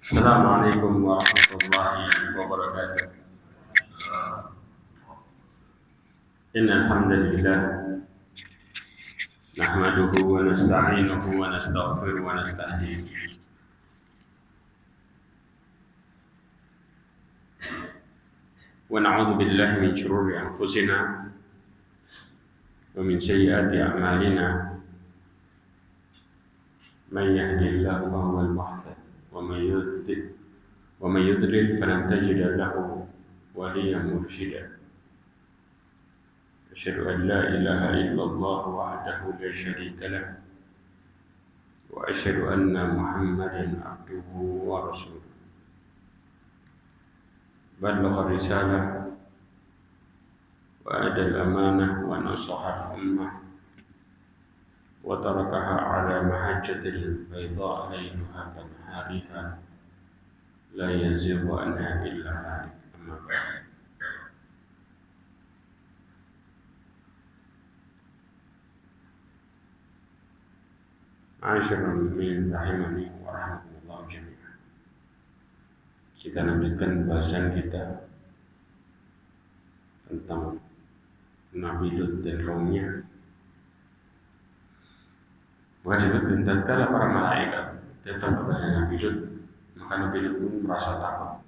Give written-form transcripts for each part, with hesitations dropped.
السلام عليكم ورحمة الله وبركاته. إن الحمد لله نحمده ونستعينه ونستغفره ونستهديه ونعوذ بالله من شرور أنفسنا ومن سيئات أعمالنا. من يهدي الله فهو المهتد ومن يضلل فلن تجد له وليا مرشدا. أشهد أن لا إله إلا الله وحده لا شريك له وأشهد أن محمدا عبده ورسوله. بلغ الرسالة وأدى الأمانة ونصح الأمة وتركها على محجة البيضاء ليلها كنهارها لا يزيغ عنها إلا هالك. أما بعد، Ma'asyiral muslimin rahimani wa rahimakumullah jami'an. Kita lanjutkan bahasan kita tentang Nabi Lut dan kaumnya. Disebutkan tatkala para malaikat datang kepada Nabi Lut, maka Nabi Lut pun merasa takut.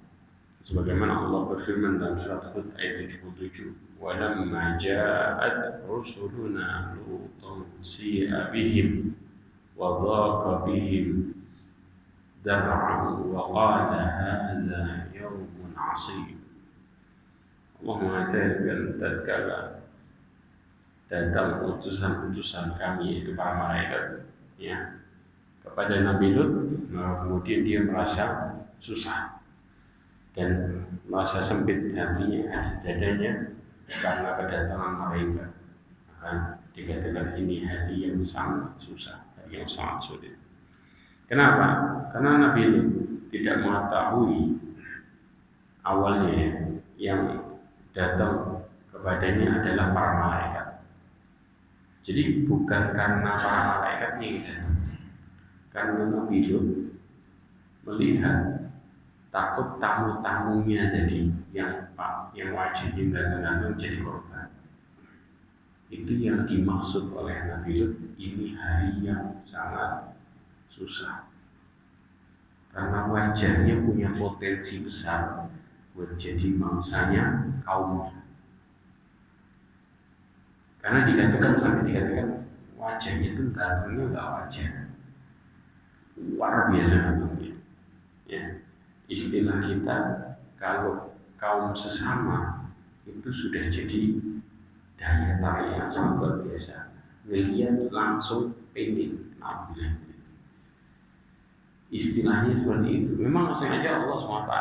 Sebagaimana Allah berfirman dalam surat Hud ayat 77, "Walamma ja'at rusuluna Lutan si'a bihim وضاق بهم ذرعا وقال هذا يوم عصيب." Allah mengatakan tatkala datang utusan kami, yaitu para malaikat, ya, kepada Nabi Lut, kemudian dia merasa susah dan merasa sempit hatinya, dadanya, karena kedatangan mereka. Maka dikatakan ini hati yang sangat susah, yang sangat sulit. Kenapa? Karena Nabi Lut tidak mengetahui awalnya yang datang kepadanya adalah para malaikat. Jadi bukan karena para malaikatnya yang datang, karena Nabi Lut melihat takut tamu-tamunya tadi yang wajib dan jadi korban. Itu yang dimaksud oleh Nabi Lut, ini hari yang sangat susah. Karena wajahnya punya potensi besar buat jadi mangsanya kaumnya. Karena dikatakan wajahnya itu gantengnya nggak wajar, luar biasa gantengnya. Ya, istilah kita kalau kaum sesama itu sudah jadi daya tarik yang sangat luar biasa. Ngelihat langsung pengen ambil. Istilahnya seperti itu. Memang sengaja Allah SWT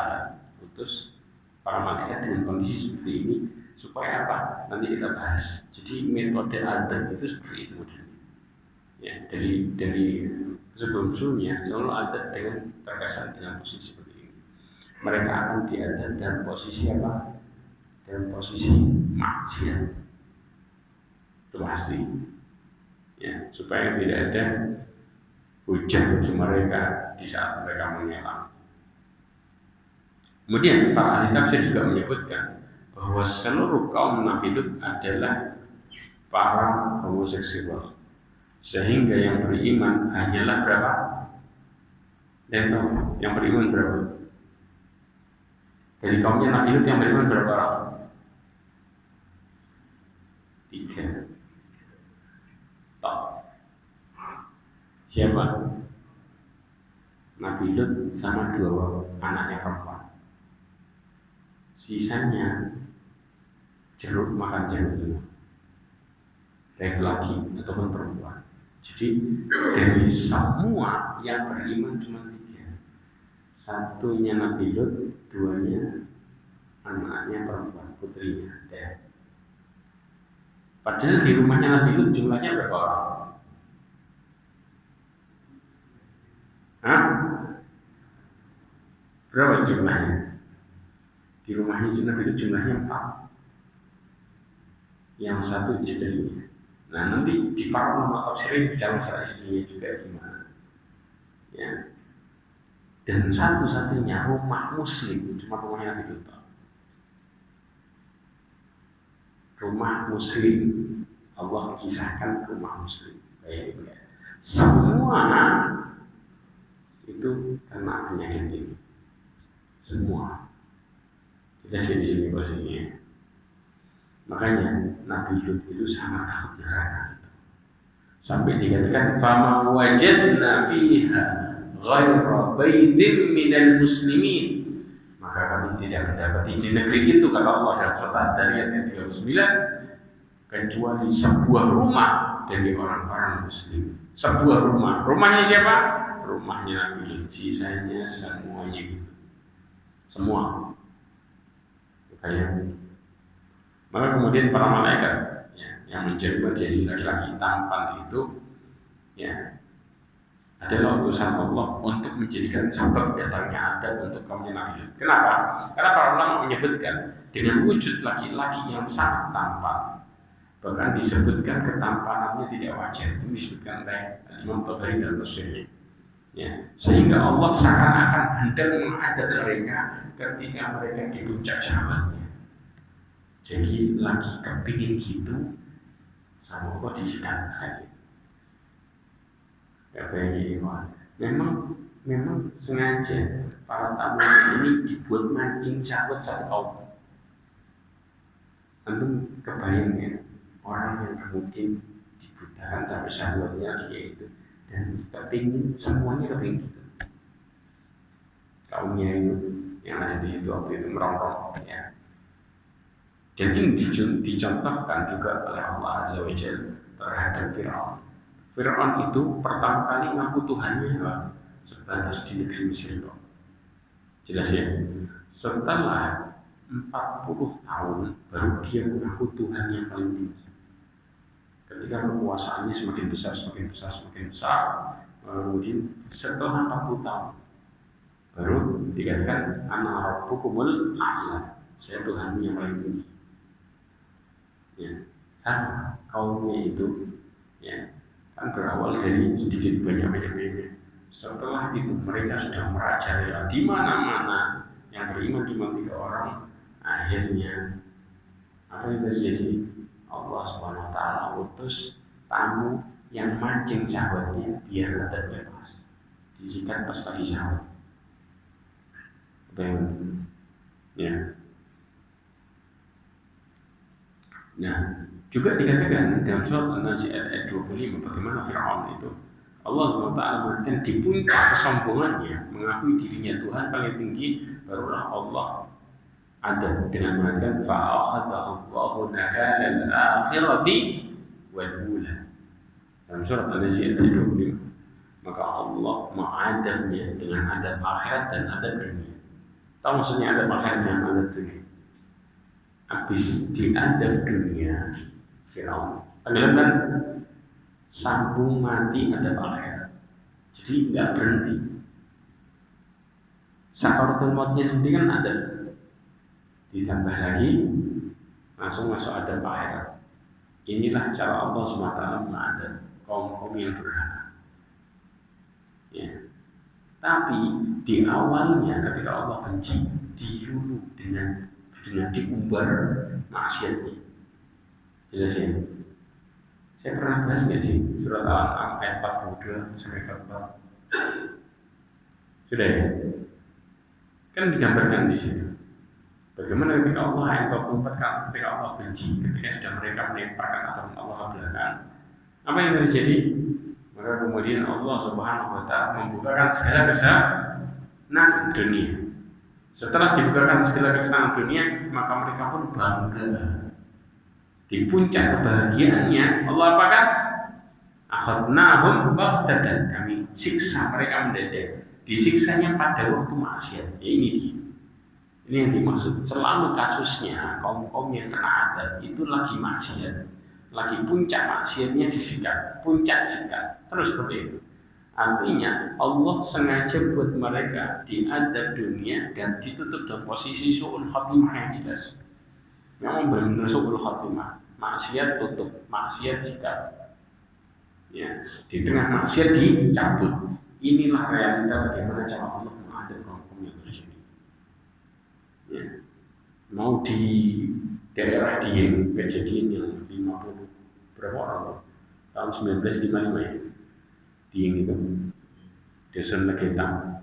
utus para malaikat dengan kondisi seperti ini supaya apa? Nanti kita bahas. Jadi metode adab itu seperti itu modelnya. Ya, dari sebelum-sebelumnya selalu adab dengan terkesan dengan posisi seperti ini. Mereka akan diadab dalam posisi apa? Dalam posisi maksiat. Itu pasti, ya, supaya tidak ada hujah bagi mereka di saat mereka menyelam. Kemudian para ahli tafsir juga menyebutkan bahwa seluruh kaum Nabi Lut adalah para homoseksual, sehingga yang beriman hanyalah berapa? Dan tahu yang beriman berapa? Dari kaumnya Nabi Lut yang beriman berapa orang? 3. Siapa? Nabi Lut sama 2 anaknya perempuan. Sisanya jeruk makan jeruk semua, baik laki ataupun perempuan. Jadi dari semua yang beriman cuma 3. Satunya Nabi Lut, 2-nya anaknya perempuan, putrinya. Padahal di rumahnya Nabi Lut jumlahnya berapa orang? Hah? Berapa jumlahnya? Di rumahnya Nabi Lut jumlahnya 4. Yang 1 istrinya. Nah, nanti di para ulama tafsir bicara masalah istrinya juga gimana. Ya. dan satu-satunya rumah muslim cuma rumahnya Nabi Lut. Rumah muslim, Allah kisahkan rumah muslim. Bayangin ya. Semua itu kena penyakit ini. Semua. Kita di sini posisinya. Makanya Nabi Lut itu sangat takut neraka. Sampai dikatakan fama wajadna fiha ghaira baitin minal muslimin, maka kami tidak mendapati di negeri itu, kata Allah dalam surat Ad-Dariyat ayat 39, kecuali sebuah rumah dari orang-orang muslim. Sebuah rumah. Rumahnya siapa? Rumahnya Nabi Lut. Sisanya semuanya gitu. Semua. Kayak maka kemudian para malaikat yang menjadikan jadi laki-laki tampan itu adalah utusan Allah untuk menjadikan sebab datangnya adab untuk kaum Nabi. Kenapa? Karena para ulama menyebutkan dengan wujud laki-laki yang sangat tampan, bahkan disebutkan ketampanannya tidak wajar. Itu disebutkan oleh Imam Tabari dan Rasulullah. Sehingga Allah seakan-akan hendak menghadap mereka ketika mereka di puncak syahwatnya. Jadi lagi kepingin gitu sama Allah disikat saja. Memang sengaja para tamu ini dibuat mancing syahwat satu kaum. Antum kebayang ya, orang yang kemudian dibutakan sampai syahwatnya dia itu dan kepingin semuanya kepingin gitu. Kaumnya itu yang ada di situ waktu itu merongrong ya. Dan ini dicontohkan juga oleh Allah Azza wa Jalla terhadap Fir'aun. Fir'aun itu pertama kali ngaku Tuhannya sebatas di negeri Mesir. Jelas ya? Setelah 40 tahun baru dia mengaku Tuhan yang paling tinggi. Ketika kekuasaannya semakin besar, kemudian setelah 40 tahun baru dikatakan ana rabbukumul a'la, saya Tuhan yang paling tinggi. Sama kaumnya itu kan berawal dari sedikit banyak. Setelah itu mereka sudah merajalela di mana-mana, yang beriman cuma 3 orang. Akhirnya apa yang terjadi? Allah Subhanahu wa taala utus tamu yang mancing syahwatnya biar ada bebas. Disikat pas lagi syahwat. Nah, juga dikatakan dalam surat An-Nazi'at ayat 25 bagaimana Fir'aun itu Allah SWT mengatakan di puncak kesombongannya mengakui dirinya Tuhan paling tinggi, barulah Allah ada dengan mengatakan fa'akhadahu Allahu nakala al-akhirati wal ula. Dalam surat An-Nazi'at ayat 25, maka Allah mengadabnya dengan adab akhirat dan adab dunia. Tahu maksudnya adab akhirat dan adab dunia? Habis diadab dunia Fir'aun, tenggelam sambung mati adab akhirat. Jadi nggak berhenti. Sakaratul mautnya sendiri kan ada, ditambah lagi langsung masuk adab akhirat. Inilah cara Allah SWT mengadab kaum-kaum yang durhaka. Tapi di awalnya ketika Allah benci, dilulu dengan diumbar maksiatnya. Jelas ya? Saya pernah bahas nggak sih surat Al-An'am ayat 42 sampai 44? Sudah ya? Kan digambarkan di situ. Bagaimana ketika Allah ayat 24 ketika Allah benci, ketika sudah mereka melemparkan aturan Allah ke belakang, apa yang terjadi? Maka kemudian Allah Subhanahu wa taala membukakan segala kesenangan dunia. Setelah dibukakan segala kesenangan dunia, maka mereka pun bangga. Di puncak kebahagiaannya, Allah apakan? Akhadnahum baghtatan, kami siksa mereka mendadak. Disiksanya pada waktu maksiat. Ini dia. Ini yang dimaksud. Selalu kasusnya kaum-kaum yang kena adab itu lagi maksiat, lagi puncak maksiatnya disikat, puncak sikat, terus seperti itu. Artinya Allah sengaja buat mereka diadab dunia dan ditutup dalam posisi su'ul khatimah yang jelas. Memang benar su'ul khatimah, maksiat tutup, maksiat sikat. Di tengah maksiat dicabut. Inilah realita bagaimana cara Allah mengadab. mau di daerah Dieng kejadian yang 50 berapa orang tahun 1955 ya, Dieng itu desa Negeta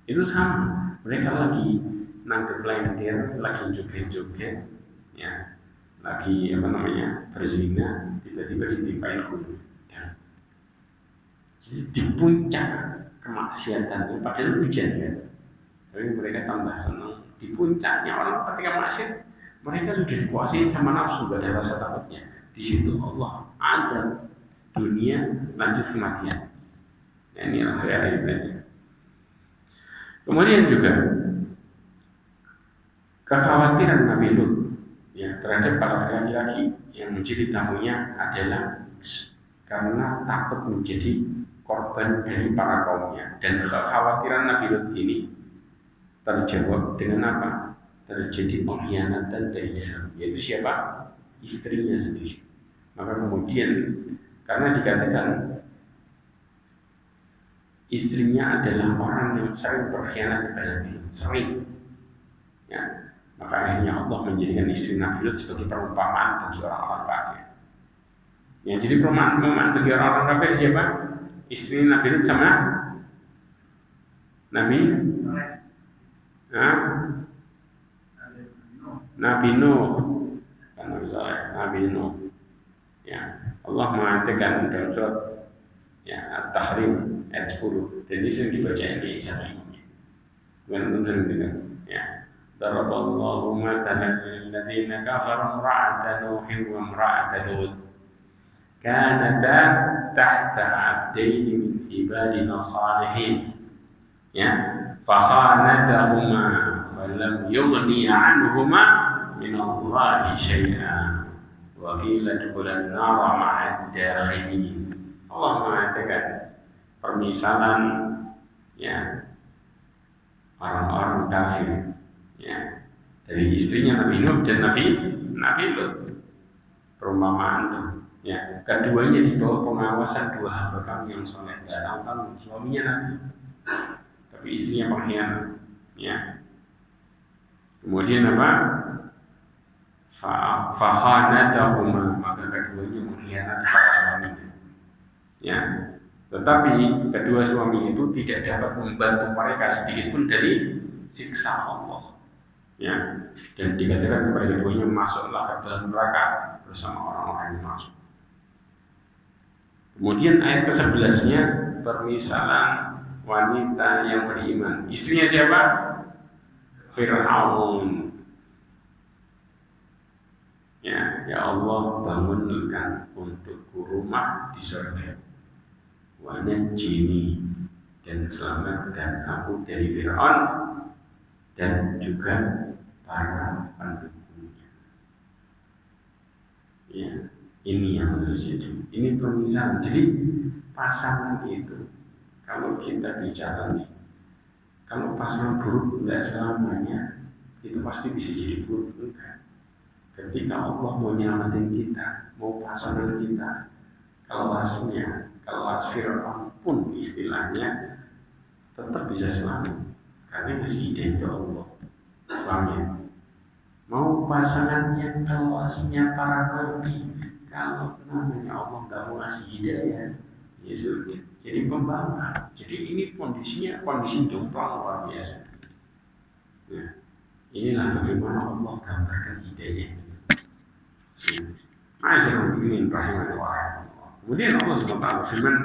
itu sama, mereka lagi nangkep lendir, lagi joget-joget ya, lagi apa namanya berzina, tiba-tiba ditimpain gunung ya. Jadi di puncak kemaksiatannya padahal hujan ya, tapi mereka tambah senang di puncaknya. Orang ketika maksiat mereka sudah dikuasai sama nafsu, gak ada rasa takutnya. Di situ Allah ada dunia lanjut kematian. Nah, inilah realitanya. Kemudian juga kekhawatiran Nabi Lut ya terhadap para laki-laki yang menjadi tamunya adalah karena takut menjadi korban dari para kaumnya, dan kekhawatiran Nabi Lut ini terjawab dengan apa? Terjadi pengkhianatan dari dalam, yaitu siapa? Istrinya sendiri. Maka kemudian karena dikatakan istrinya adalah orang yang sering berkhianat kepada Nabi Lut, sering ya, maka akhirnya Allah menjadikan istri Nabi Lut sebagai perumpamaan bagi orang-orang kafir. Ya, jadi perumpamaan bagi orang-orang kafir siapa? Istri Nabi Lut sama Nabi Nabi Nuh, kan Nabi Saleh, Nabi Nuh. Ya, Allah mengatakan dalam surat ya At-Tahrim ayat 10, dan ini sering dibaca di sama imamnya. Bukan sering dengar. Ya, Daraballahu matalan lil ladzina kafaru imra'ata Nuhin wa imra'ata Lut. Kanata tahta 'abdaini min ibadina salihin. Ya, fakhanatahuma falam yughni 'anhuma min Allahi syai'an wa qila dukhulan nara ma'ad dakhilin. Allah mengatakan permisalan ya orang-orang kafir ya dari istrinya Nabi Nuh dan Nabi Lut, perumpamaan itu ya, keduanya di bawah pengawasan dua hamba kami yang soleh, tidak tahu suaminya Nabi tapi istrinya pengkhianat ya. Kemudian apa? Fakhanatahuma, maka keduanya mengkhianati para suaminya ya. Tetapi kedua suami itu tidak dapat membantu mereka sedikit pun dari siksa Allah ya, dan dikatakan kepada keduanya masuklah ke dalam neraka bersama orang-orang yang masuk. Kemudian ayat ke-11-nya permisalan wanita yang beriman. Istrinya siapa? Fir'aun. Ya Allah, bangunkan untukku rumah di surga. Wa najjini, dan selamatkan aku dari Fir'aun dan juga para pendukungnya. Ya, ini yang harus jadi. Ini permisalan. Jadi pasangan itu kalau kita bicara nih, kalau pasangan buruk tidak selamanya itu pasti bisa jadi buruk enggak. Ketika Allah mau nyelamatin kita, mau pasangan kita, kelas Fir'aun pun istilahnya tetap bisa selamat karena masih hidayah Allah. Paham ya? Mau pasangannya kelasnya para nabi, kalau namanya Allah nggak mau ngasih hidayah, ya sudah. Jadi pembangkang. Jadi ini kondisi jomplang luar biasa. Nah, inilah bagaimana Allah gambarkan hidayah. Ma'asyiral muslimin rahimanallah. Kemudian Allah SWT berfirman,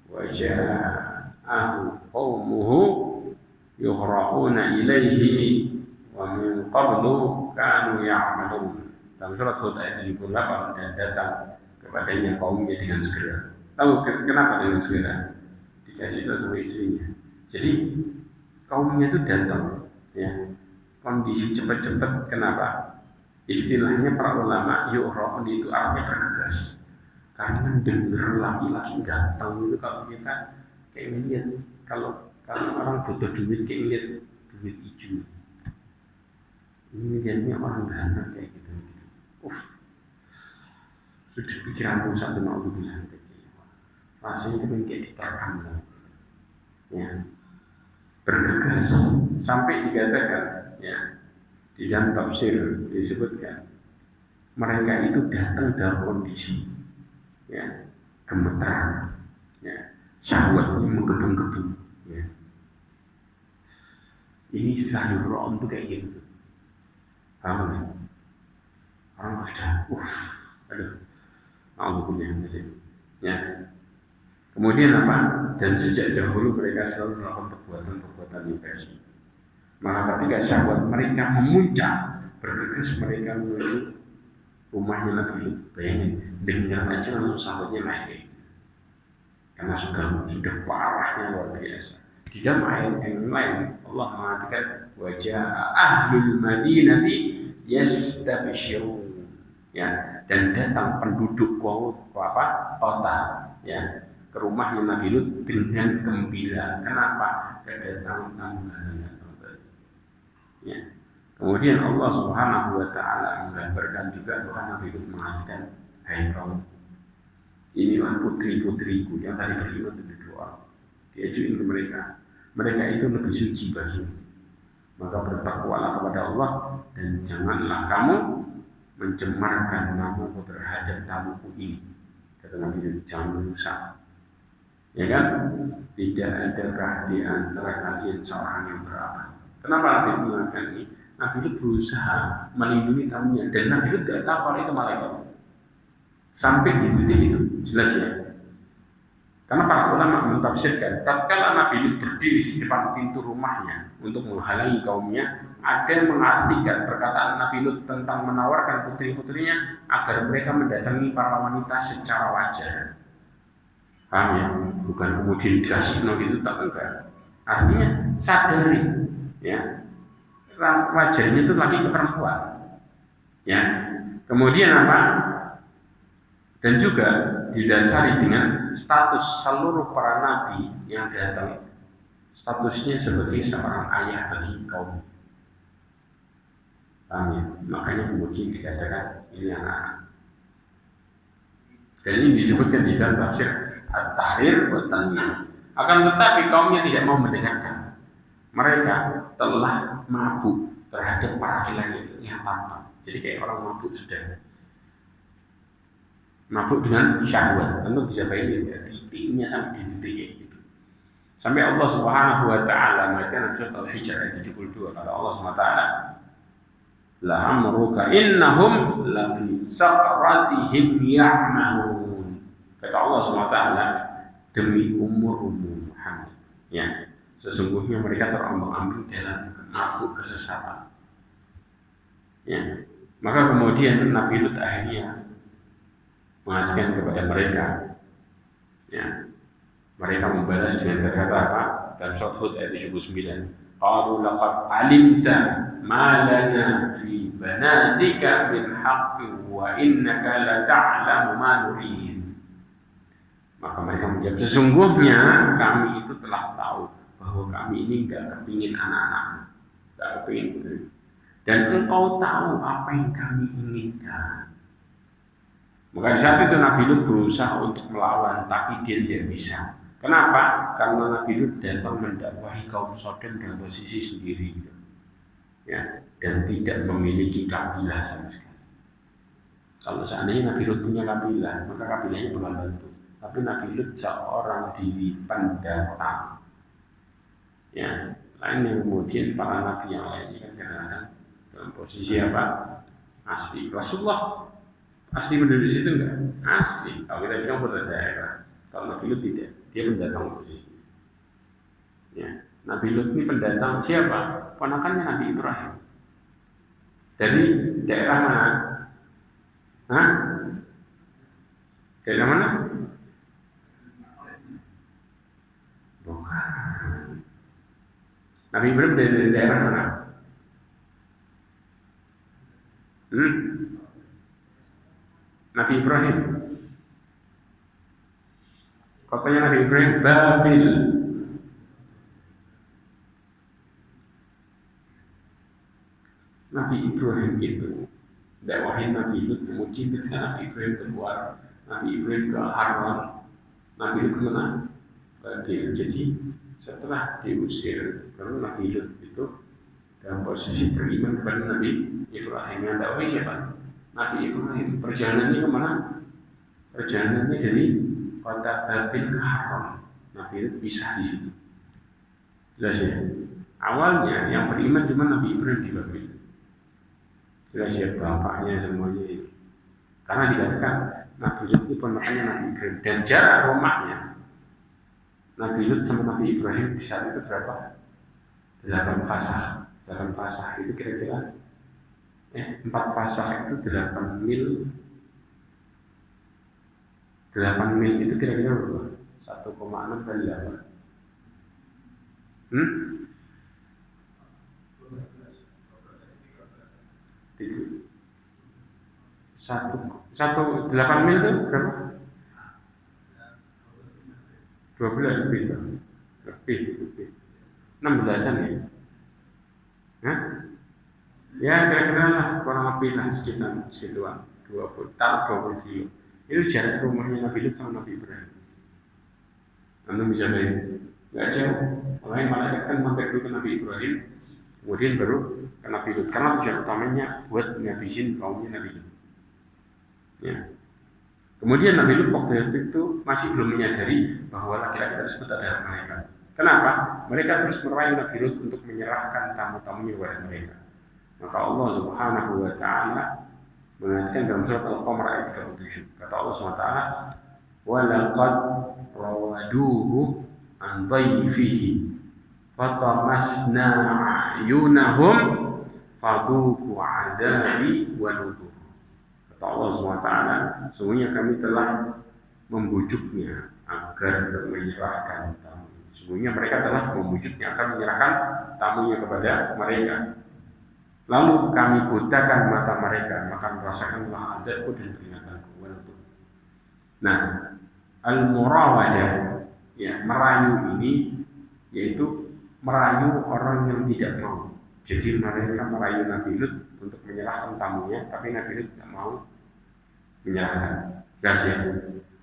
wa ja'ahu qaumuhu yuhra'una ilaihi wa min qablu kanu ya'malun. Dalam surat Hud ayat 78, dan datang kepadanya kaumnya dengan segera. Tahu kenapa dengan segera? Dikasih tahu sama istrinya. Jadi kaumnya itu datang, ya, kondisi cepat-cepat. Kenapa? Istilahnya para ulama yu'ra'un itu artinya bergegas. Karena dengar laki-laki ganteng itu, kalau kita kayak ngeliat, kalau orang butuh duit kayak ngeliat duit hijau. Ini lihatnya orang ganteng kayak gitu. Sudah pikiran rusak dengan Allah bilang. Rasanya itu kayak diterkam, ya, bergegas sampai dikatakan, ya, Di dalam tafsir disebutkan mereka itu datang dalam kondisi ya, gemeteran, ya, syahwatnya menggebu-gebu. Ya. Ini istilah Yura'um itu kayak gitu. Paham kan? Orang sudah, aduh, alhamdulillah. Ya. Kemudian apa? Dan sejak dahulu mereka selalu melakukan perbuatan-perbuatan infeksi. Maka ketika syahwat mereka memuncak, bergegas mereka menuju rumahnya Nabi Lut. Bayangin, dengar aja langsung syahwatnya naik. Karena sudah parahnya luar biasa. Di dalam ayat yang lain Allah mengatakan wajah ahlul madinati yastabshirun. Ya, dan datang penduduk kota ya ke rumahnya Nabi Lut dengan gembira. Kenapa? Kedatangan tamu ya. Kemudian Allah Subhanahu wa taala menggambarkan juga bahwa Nabi Lut mengatakan, "Hai kaum, inilah putri-putriku yang tadi beriman itu dua." Diajuin ke mereka. Mereka itu lebih suci bagimu. Maka bertakwalah kepada Allah dan janganlah kamu mencemarkan namaku terhadap tamuku ini. Kata Nabi Lut, jangan merusak. Ya kan? Tidak adakah di antara kalian seorang yang beramal? Kenapa Nabi Lut mengatakan ini? Nabi Lut berusaha melindungi tamunya dan Nabi Lut tidak tahu kalau itu malaikat. Sampai di titik itu, jelas ya. Karena para ulama mentafsirkan, tatkala Nabi Lut berdiri di depan pintu rumahnya untuk menghalangi kaumnya, ada yang mengartikan perkataan Nabi Lut tentang menawarkan putri-putrinya agar mereka mendatangi para wanita secara wajar. Paham ya? Bukan kemudian dikasih gitu, tak enggak. Artinya sadari, ya, wajarnya itu lagi ke perempuan. Ya. Kemudian apa? Dan juga didasari dengan status seluruh para nabi yang datang, statusnya sebagai seorang ayah bagi kaum. Paham ya? Makanya kemudian dikatakan ini anak-anak. Dan ini disebutkan di dalam tafsir At-Tahrir wa Tanwir. Akan tetapi kaumnya tidak mau mendengarkan. Mereka telah mabuk terhadap para laki-laki yang tampan. Jadi kayak orang mabuk sudah. Mabuk dengan syahwat, tentu bisa bayangin ya, titiknya sampai di titik gitu. Sampai Allah Subhanahu wa taala mengatakan dalam surat Al-Hijr ayat 72, kata Allah Subhanahu wa taala, "La amruka innahum la fi saqratihim ya'mahun." Kata Allah Subhanahu wa taala, demi umur-umur Muhammad, ya, sesungguhnya mereka terombang-ambing dalam mabuk kesesatan. Ya. Maka kemudian Nabi Lut akhirnya mengatakan kepada mereka, ya, mereka membalas dengan kata apa? Dalam surat Hud ayat 79, qalu laqad alimta ma lana fi banatika min haqqin wa innaka la ta'lamu ma nurid. Maka mereka menjawab, sesungguhnya kami itu telah tahu bahwa kami ini enggak kepingin anak-anak, enggak kepingin putri. Dan engkau tahu apa yang kami inginkan. Maka di saat itu Nabi Lut berusaha untuk melawan, tapi dia tidak bisa. Kenapa? Karena Nabi Lut datang mendakwahi kaum Sodom dalam posisi sendiri, ya, dan tidak memiliki kabilah sama sekali. Kalau seandainya Nabi Lut punya kabilah, maka kabilahnya bakal bantu. Tapi Nabi Lut seorang diri pendatang, ya, lain yang kemudian para nabi yang lainnya kan kadang-kadang dalam posisi apa? Asli. Rasulullah asli berdiri di situ enggak? Asli. Kalau kita bilang pada daerah. Kalau Nabi Lut tidak, dia pendatang posisi. Ya. Nabi Lut ini pendatang siapa? Ponakannya Nabi Ibrahim. Dari daerah mana? Hah? Daerah mana? Bukan. Nabi Ibrahim dari daerah mana? Nabi Ibrahim. Kotanya Nabi Ibrahim Babil. Nabi Ibrahim itu dakwahin Nabi Lut, kemudian ketika Nabi Ibrahim keluar, Nabi Ibrahim ke Haran, Nabi Lut kemana? Babil. Jadi setelah diusir, lalu Nabi Lut itu dalam posisi beriman kepada Nabi Ibrahim. Yang dakwah siapa? Nabi Ibrahim. Perjalanannya kemana? Perjalanannya dari kota Babil ke Haram. Nabi itu pisah di situ. Jelas ya. Awalnya yang beriman cuma Nabi Ibrahim di Babil. Jelas ya, bapaknya semuanya ini. Karena dikatakan Nabi Lut itu ponakannya Nabi Ibrahim, dan jarak rumahnya Nabi Lut sama Nabi Ibrahim di saat itu berapa? 8 fasah. 8 fasah itu kira-kira 4 fasah itu 8 mil. 8 mil itu kira-kira berapa? 1,6 kali 8. Satu 8 mil itu berapa? 12 lebih itu. Lebih 16-an ya. Hah? Ya kira-kira lah, kurang lebih lah segituan 20 kilo. Itu jarak rumahnya Nabi Lut sama Nabi Ibrahim. Anda bisa lihat, nggak jauh. Makanya malaikat kan mampir dulu ke Nabi Ibrahim, kemudian baru ke Nabi Lut. Karena tujuan utamanya buat ngabisin kaumnya Nabi Lut. Ya. Kemudian Nabi Lut waktu itu masih belum menyadari bahwa laki-laki tersebut adalah malaikat. Kenapa? Mereka terus merayu Nabi Lut untuk menyerahkan tamu-tamunya kepada mereka. Maka Allah Subhanahu wa taala mengatakan dalam surat Al-Qamar ayat 37. Kata Allah Subhanahu wa taala, "Wa laqad rawaduhu an dhayfihi fatamasna a'yunahum fadhuqu 'adabi wa nudhur." Kata Allah SWT, sungguhnya kami telah membujuknya agar menyerahkan tamu. Sungguhnya mereka telah membujuknya agar menyerahkan tamunya kepada mereka. Lalu kami butakan mata mereka, maka merasakanlah adabku dan peringatanku. Nah, al-murawadah, ya, merayu ini yaitu merayu orang yang tidak mau. Jadi mereka merayu Nabi Lut untuk menyerahkan tamunya, tapi Nabi Lut tidak mau menyerahkan. Jelas ya.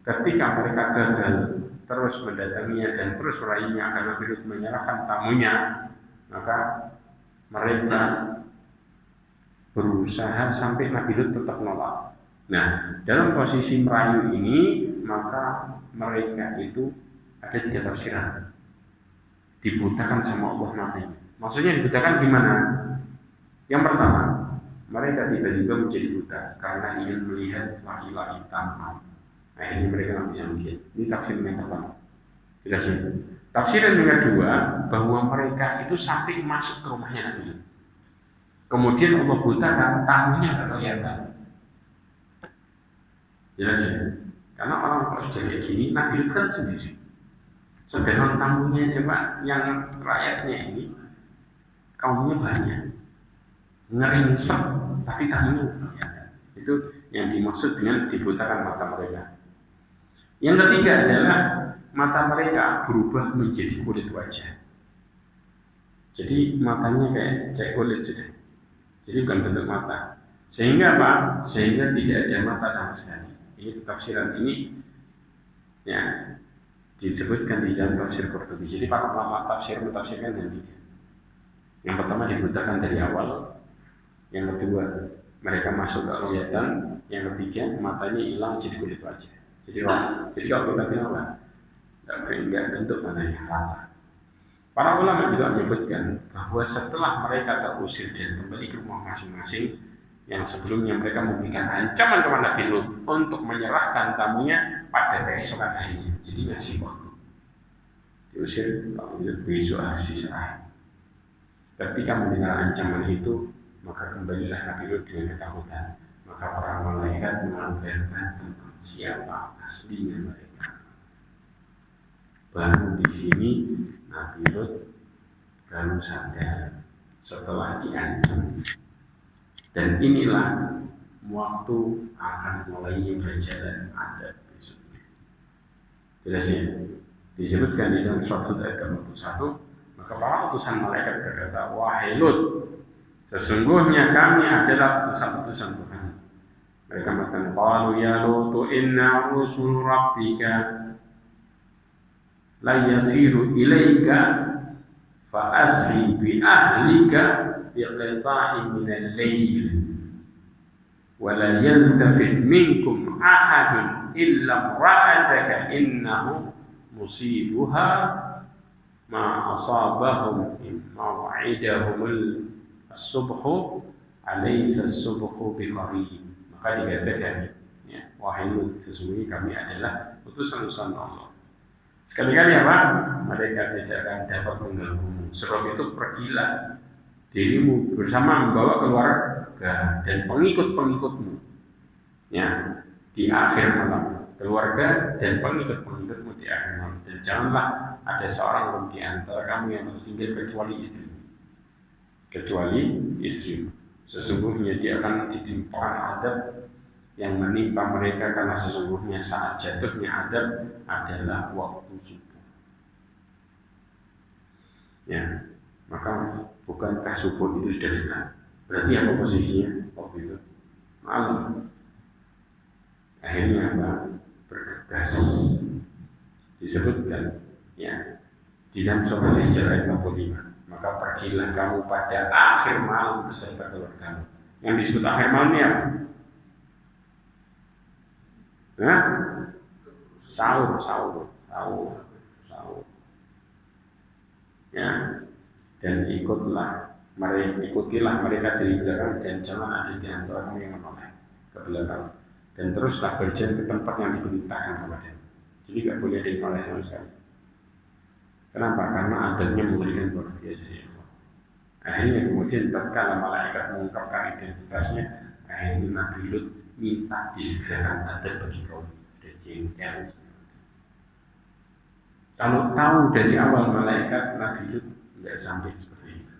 Ketika mereka gagal terus mendatanginya dan terus merayunya agar Nabi Lut menyerahkan tamunya, maka mereka berusaha sampai Nabi Lut tetap menolak. Nah, dalam posisi merayu ini, maka mereka itu ada 3 tafsiran. Dibutakan sama Allah nantinya. Maksudnya dibutakan gimana? Yang pertama, mereka tiba-tiba menjadi buta karena ingin melihat laki-laki tampan. Akhirnya mereka nggak bisa melihat. Ini tafsir yang pertama. Jelas ya. Tafsir yang kedua, bahwa mereka itu sampai masuk ke rumahnya Nabi Lut. Kemudian Allah butakan, tamunya nggak kelihatan. Jelas ya. Karena orang kalau sudah kayak gini, Nabi Lut kan sendiri. Sedangkan tamunya coba yang rakyatnya ini kaumnya banyak, ngeringsek, tapi tamunya ya. Itu yang dimaksud dengan dibutakan mata mereka. Yang ketiga adalah mata mereka berubah menjadi kulit wajah. Jadi matanya kayak kulit sudah. Jadi bukan bentuk mata. Sehingga apa? Sehingga tidak ada mata sama sekali. Ini tafsiran ini ya disebutkan di dalam tafsir Qurtubi. Jadi para ulama tafsir mentafsirkan yang 3. Yang pertama dibutakan dari awal. Yang kedua mereka masuk ke kelihatan. Yang ketiga matanya hilang jadi kulit wajah. Jadi kalau kita bilang apa? Enggak bentuk matanya rata. Para ulama juga menyebutkan bahwa setelah mereka terusir dan kembali ke rumah masing-masing, yang sebelumnya mereka memberikan ancaman kepada Nabi Lut untuk menyerahkan tamunya pada keesokan harinya. Jadi masih waktu diusir, besok harus diserah. Ketika mendengar ancaman itu, maka kembalilah Nabi Lut dengan ketakutan. Maka para malaikat mengabarkan tentang siapa aslinya mereka. Baru di sini Nabi Lut baru sadar setelah diancam. Dan inilah waktu akan mulai berjalan ada besoknya. Jelas ya? Disebutkan di dalam surat Hud ayat 41, maka para utusan malaikat berkata, "Wahai Lut, sesungguhnya kami adalah utusan-utusan Tuhan." Mereka mengatakan, "Qalu ya Lut, inna rusul rabbika la yasiru ilaika fa asri bi ahlika biqita'in minal lail wa la yaltafit minkum ahadun illa imra'ataka innahu musibuha ma asabahum in maw'idahum as-subhu alaysa as-subhu biqarib. Maka dikatakan, ya, wahai Lut, sesungguhnya kami adalah utusan Allah. Sekali-kali apa? Mereka tidak akan dapat mengganggumu. Sebab itu pergilah dirimu bersama membawa keluarga dan pengikut-pengikutmu, ya, di akhir malam. Keluarga dan pengikut-pengikutmu di akhir malam. Dan janganlah ada seorang pun di antara kamu yang tertinggal kecuali istrimu. Sesungguhnya dia akan ditimpakan adab yang menimpa mereka, karena sesungguhnya saat jatuhnya adab adalah waktu subuh. Ya, maka bukankah subuh itu sudah dekat? Berarti apa posisinya waktu itu? Malam. Akhirnya apa? Bergegas. Disebutkan, ya, di dalam surah Al-Hijr ayat 45. Maka pergilah kamu pada akhir malam beserta keluargamu. Yang disebut akhir malam ya, sahur. Ya, dan ikutilah mereka dari belakang, dan jangan ada di antara kamu yang menoleh ke belakang. Dan teruslah berjalan ke tempat yang diperintahkan kepada. Jadi tidak boleh ada yang menoleh sama sekali. Kenapa? Karena adabnya memberikan luar biasa. Akhirnya kemudian tatkala malaikat mengungkapkan identitasnya, akhirnya Nabi Lut minta disegerakan adab bagi kaum. Kalau tahu dari awal malaikat, Nabi Lut tidak sampai seperti itu.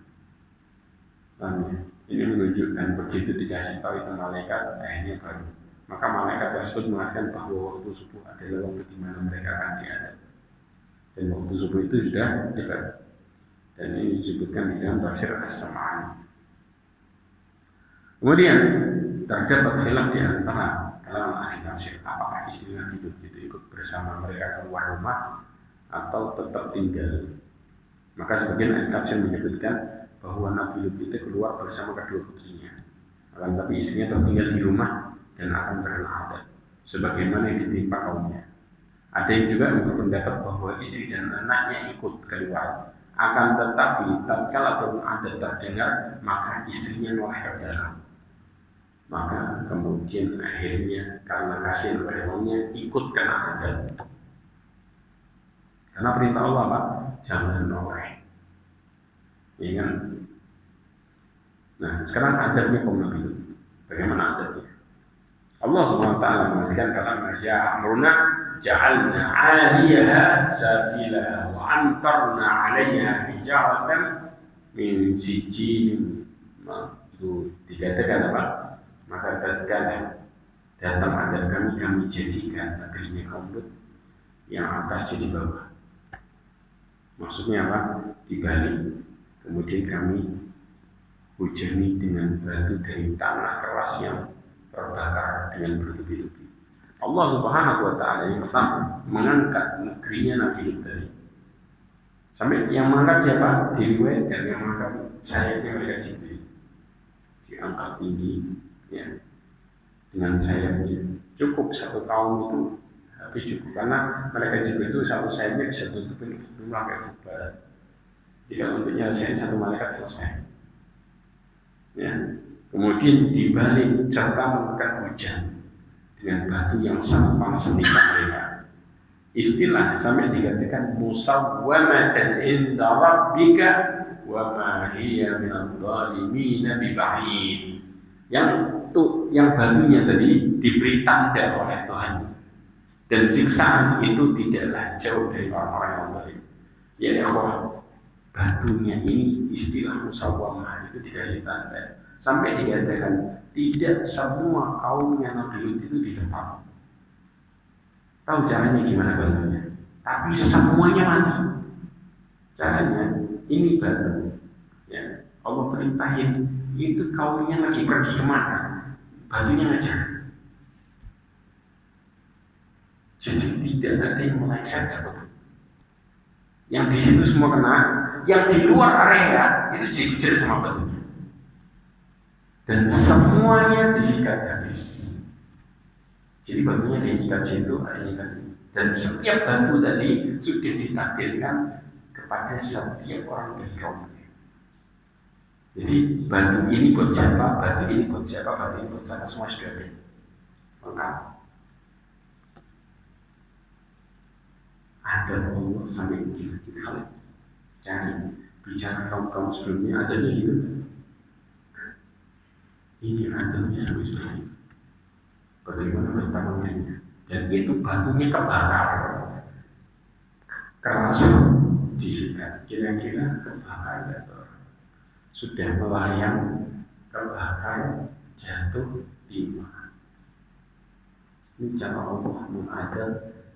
Ini menunjukkan begitu dikasih tahu itu malaikat, akhirnya baru. Maka malaikat tersebut mengatakan bahwa waktu subuh adalah waktu di mana mereka akan diadab. Dan waktu subuh itu sudah dekat. Dan ini disebutkan di dalam tafsir As-Sam'ani. Kemudian terdapat khilaf di antara kalangan ahli tafsir, apakah istri Nabi Lut itu ikut bersama mereka keluar rumah atau tetap tinggal. Maka sebagian ahli tafsir menyebutkan bahwa Nabi Lut itu keluar bersama kedua putrinya, akan tapi istrinya tertinggal di rumah dan akan berladat sebagaimana yang ditimpa kaumnya. Ada yang juga berpendapat bahwa istri dan anaknya ikut keluar, akan tetapi tatkala turun adat terdengar, maka istrinya noleh ke dalam. Maka kemudian akhirnya karena kasihan pada kaumnya ikut kena adat. Karena perintah Allah Pak, jangan noleh. Ya kan? Nah, sekarang adabnya kaum Nabi Lut. Bagaimana adabnya? Allah Subhanahu wa taala mengatakan kalau ja'a amruna ja'alna 'aliyaha safilaha wa amtarna 'alayha hijaratan min sijil. Itu dikatakan apa? Maka tatkala datang adab kami jadikan negerinya kaum Lut yang atas jadi bawah. Maksudnya apa? Dibalik. Kemudian kami hujani dengan batu dari tanah keras yang terbakar dengan bertubi-tubi. Allah Subhanahu wa taala yang pertama mengangkat negerinya Nabi Lut tadi. Sampai yang mengangkat siapa? Diriwayatkan yang mengangkat sayapnya mereka Jibril. Diangkat tinggi, ya, dengan sayapnya. Cukup satu kaum itu habis cukup, karena mereka Jibril itu satu sayapnya bisa tutupin rumah kayak fubar. Jika untuk nyelesain satu malaikat selesai. Ya. Kemudian dibalik serta mengangkat hujan dengan batu yang sangat panas menimpa mereka. Istilah sampai dikatakan musawwamatan inda rabbika wa ma hiya minadh dhalimin biba'id. Yang batunya tadi diberi tanda oleh Tuhan, dan siksaan itu tidaklah jauh dari orang-orang yang zalim. Ya ikhwah, batunya ini istilah musawwamah itu dikasih tanda. Sampai dikatakan tidak semua kaumnya Nabi Lut itu di depan. Tahu caranya gimana batunya? Tapi semuanya mati. Caranya ini batu. Ya, Allah perintahin itu kaumnya lagi pergi kemana? Batunya ngajar. Jadi tidak ada yang meleset betul. Yang di situ semua kena, yang di luar area itu jadi kejar sama batunya. dan semuanya disikat habis. Jadi batunya diikat situ, ada ikat. Dan setiap batu tadi sudah ditakdirkan kepada setiap orang dari kaumnya. Jadi batu ini buat siapa, batu ini buat siapa, batu ini buat siapa, semua sudah ada. Lengkap. Ada Allah sampai kita cari bicara kaum sebelumnya ada di gitu. Ini adanya sampai sebelumnya. Bagaimana pertamanya? Dan itu batunya kebakar, keras disikat. Kira-kira kebakar atau sudah melayang, kebakar, jatuh timah. Ini cara Allah mengadil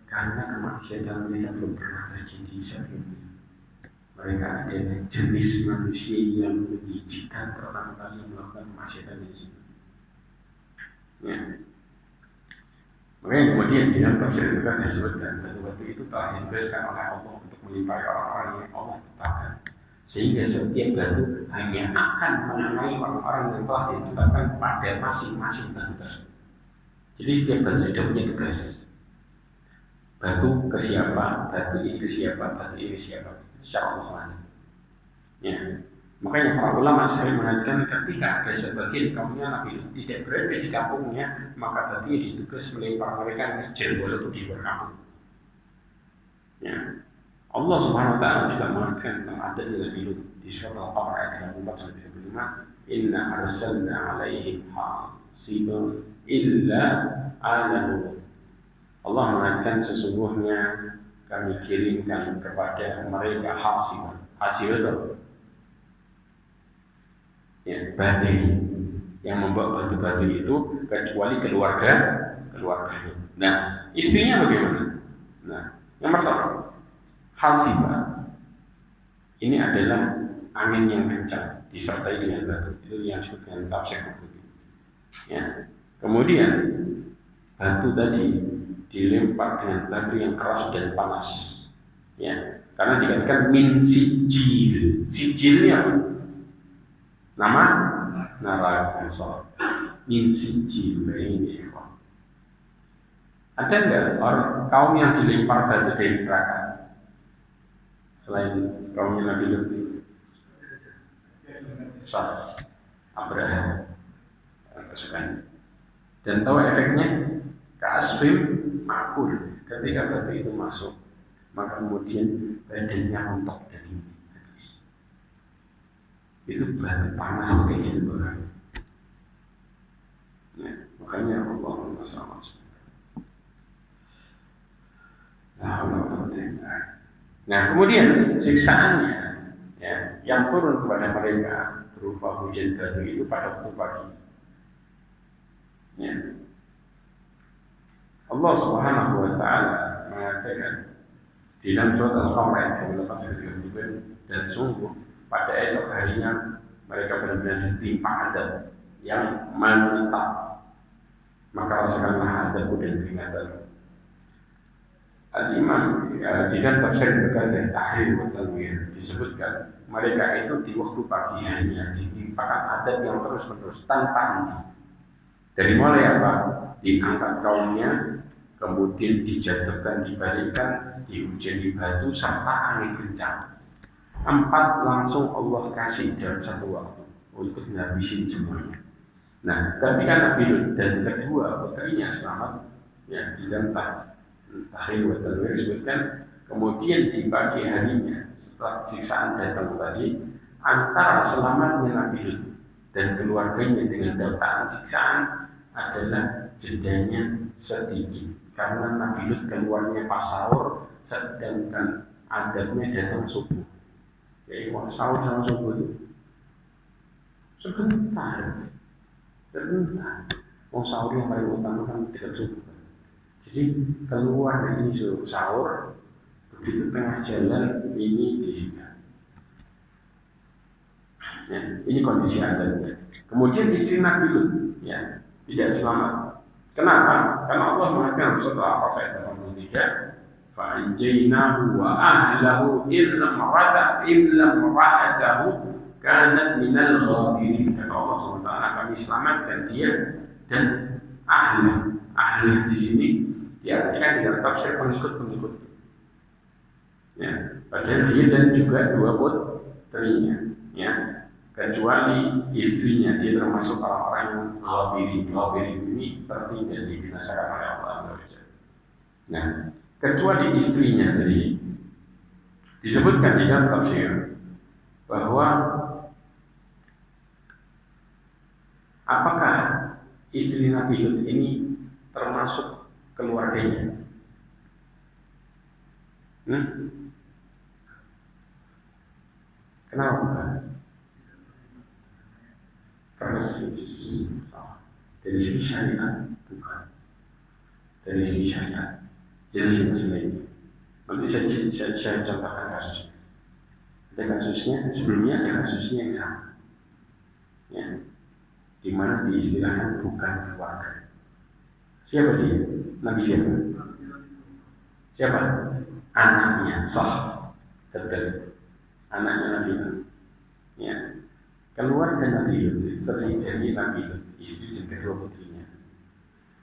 karena kemaksiatan mereka belum pernah terjadi sebelumnya. Mereka adalah jenis manusia yang menjijikkan pertama kali melakukan kemaksiatan di sini. Ya. Makanya kemudian di dalam tafsir itu kan disebutkan batu-batu itu telah ditugaskan oleh Allah untuk melimpahi orang-orang yang Allah tetapkan. Sehingga setiap batu hanya akan mengenai orang-orang yang telah ditetapkan pada masing-masing batu tersebut. Jadi setiap batu sudah punya tugas. Batu ke siapa, batu ini ke siapa, batu ini ke siapa. Secara Allah. Ya. Makanya para ulama sering mengatakan ketika ada sebagian kaumnya Nabi Lut tidak berada di kampungnya, maka batunya ditugas melempar mereka yang kecil walaupun di luar kampung. Ya. Allah Subhanahu wa taala juga mengatakan tentang adanya Nabi Lut di surah Al-Qamar ayat 34 sampai 35, "Inna arsalna 'alaihim hasiban illa 'ala Lut." Allah mengatakan sesungguhnya kami kirimkan kepada mereka hasiban. Hasib itu ya, badai yang membawa batu-batu itu kecuali keluarganya. Nah, istrinya bagaimana? Nah, yang pertama, hasibah ini adalah angin yang kencang disertai dengan batu. Itu yang disebut dengan tafsir batu. Ya. Kemudian batu tadi dilempar dengan batu yang keras dan panas. Ya, karena dikatakan min sijil. Sijil ini apa? Nama neraka. Min sijil ini. Ada enggak orang kaum yang dilempar batu dari neraka selain kaumnya Nabi Lut? Sah, Abraham, kesukaan. Dan tahu efeknya? Kasbim makul. Ketika batu itu masuk, maka kemudian badannya rontok dari habis. Itu batu panas kayak gitu orang. Ya, makanya Allah masalah. Nah, kemudian siksaannya ya, yang turun kepada mereka berupa hujan batu itu pada waktu pagi. Ya. Allah Subhanahu wa taala mengatakan di dalam surat Al-Qamar ayat 8-9, dan sungguh pada esok harinya mereka benar-benar ditimpa adab yang menetap, maka rasakanlah adabku dan peringatan. Al-Imam di dalam tafsir berkata Tahrir wa Tanwir disebutkan mereka itu di waktu pagi harinya ditimpakan adab yang terus-menerus tanpa henti. Dari mulai apa? Diangkat kaumnya, kemudian dijatuhkan, dibalikkan, dihujani batu serta angin kencang. 4 langsung Allah kasih dalam satu waktu untuk menghabisin semuanya. Nah, ketika Nabi Lut dan kedua putrinya selamat, ya di dalam Tahrir wa Tanwir disebutkan, kemudian di pagi harinya setelah siksaan datang tadi, antara selamatnya Nabi Lut dan keluarganya dengan datangan siksaan adalah jedanya sedikit, karena Nabi Lut keluarnya pas sahur, sedangkan adabnya datang subuh. Jadi sahur sama subuh itu sebentar. Mau sahur yang paling utama kan tidak subuh. Jadi keluar dari ini sahur, begitu tengah jalan ini disingkat. Ya, ini kondisi adabnya. Kemudian istri Nabi Lut, ya, tidak selamat. Kenapa? Karena Allah mengatakan surah Al-Araf ayat 83, فَأَنْجَيْنَاهُ وَأَهْلَهُ إِلَّا امْرَأَتَهُ kanat minal ghabirin. Kata Allah SWT, kami selamatkan dia dan ahli di sini diartikan dengan tafsir pengikut-pengikut. Ya, padahal dia dan juga dua putrinya, ya, kecuali istrinya, dia termasuk orang-orang yang ghabirin ini tertinggal dibinasakan oleh Allah SWT. Nah, kecuali istrinya tadi disebutkan di dalam tafsir bahwa apakah istri Nabi Lut ini termasuk keluarganya? Kenapa bukan? Persis. Dari segi syariat bukan. Dari segi syariat jelas masalah ini. Nanti saya contohkan kasusnya. Ada kasusnya sebelumnya, ada kasusnya yang sama. Ya, di mana diistilahkan bukan keluarga. Siapa dia? Nabi siapa? Siapa? Anaknya sah. Betul. Anaknya Nabi Lut. Ya. Keluarga Nabi Lut terdiri dari Nabi Lut, istri dan kedua putrinya.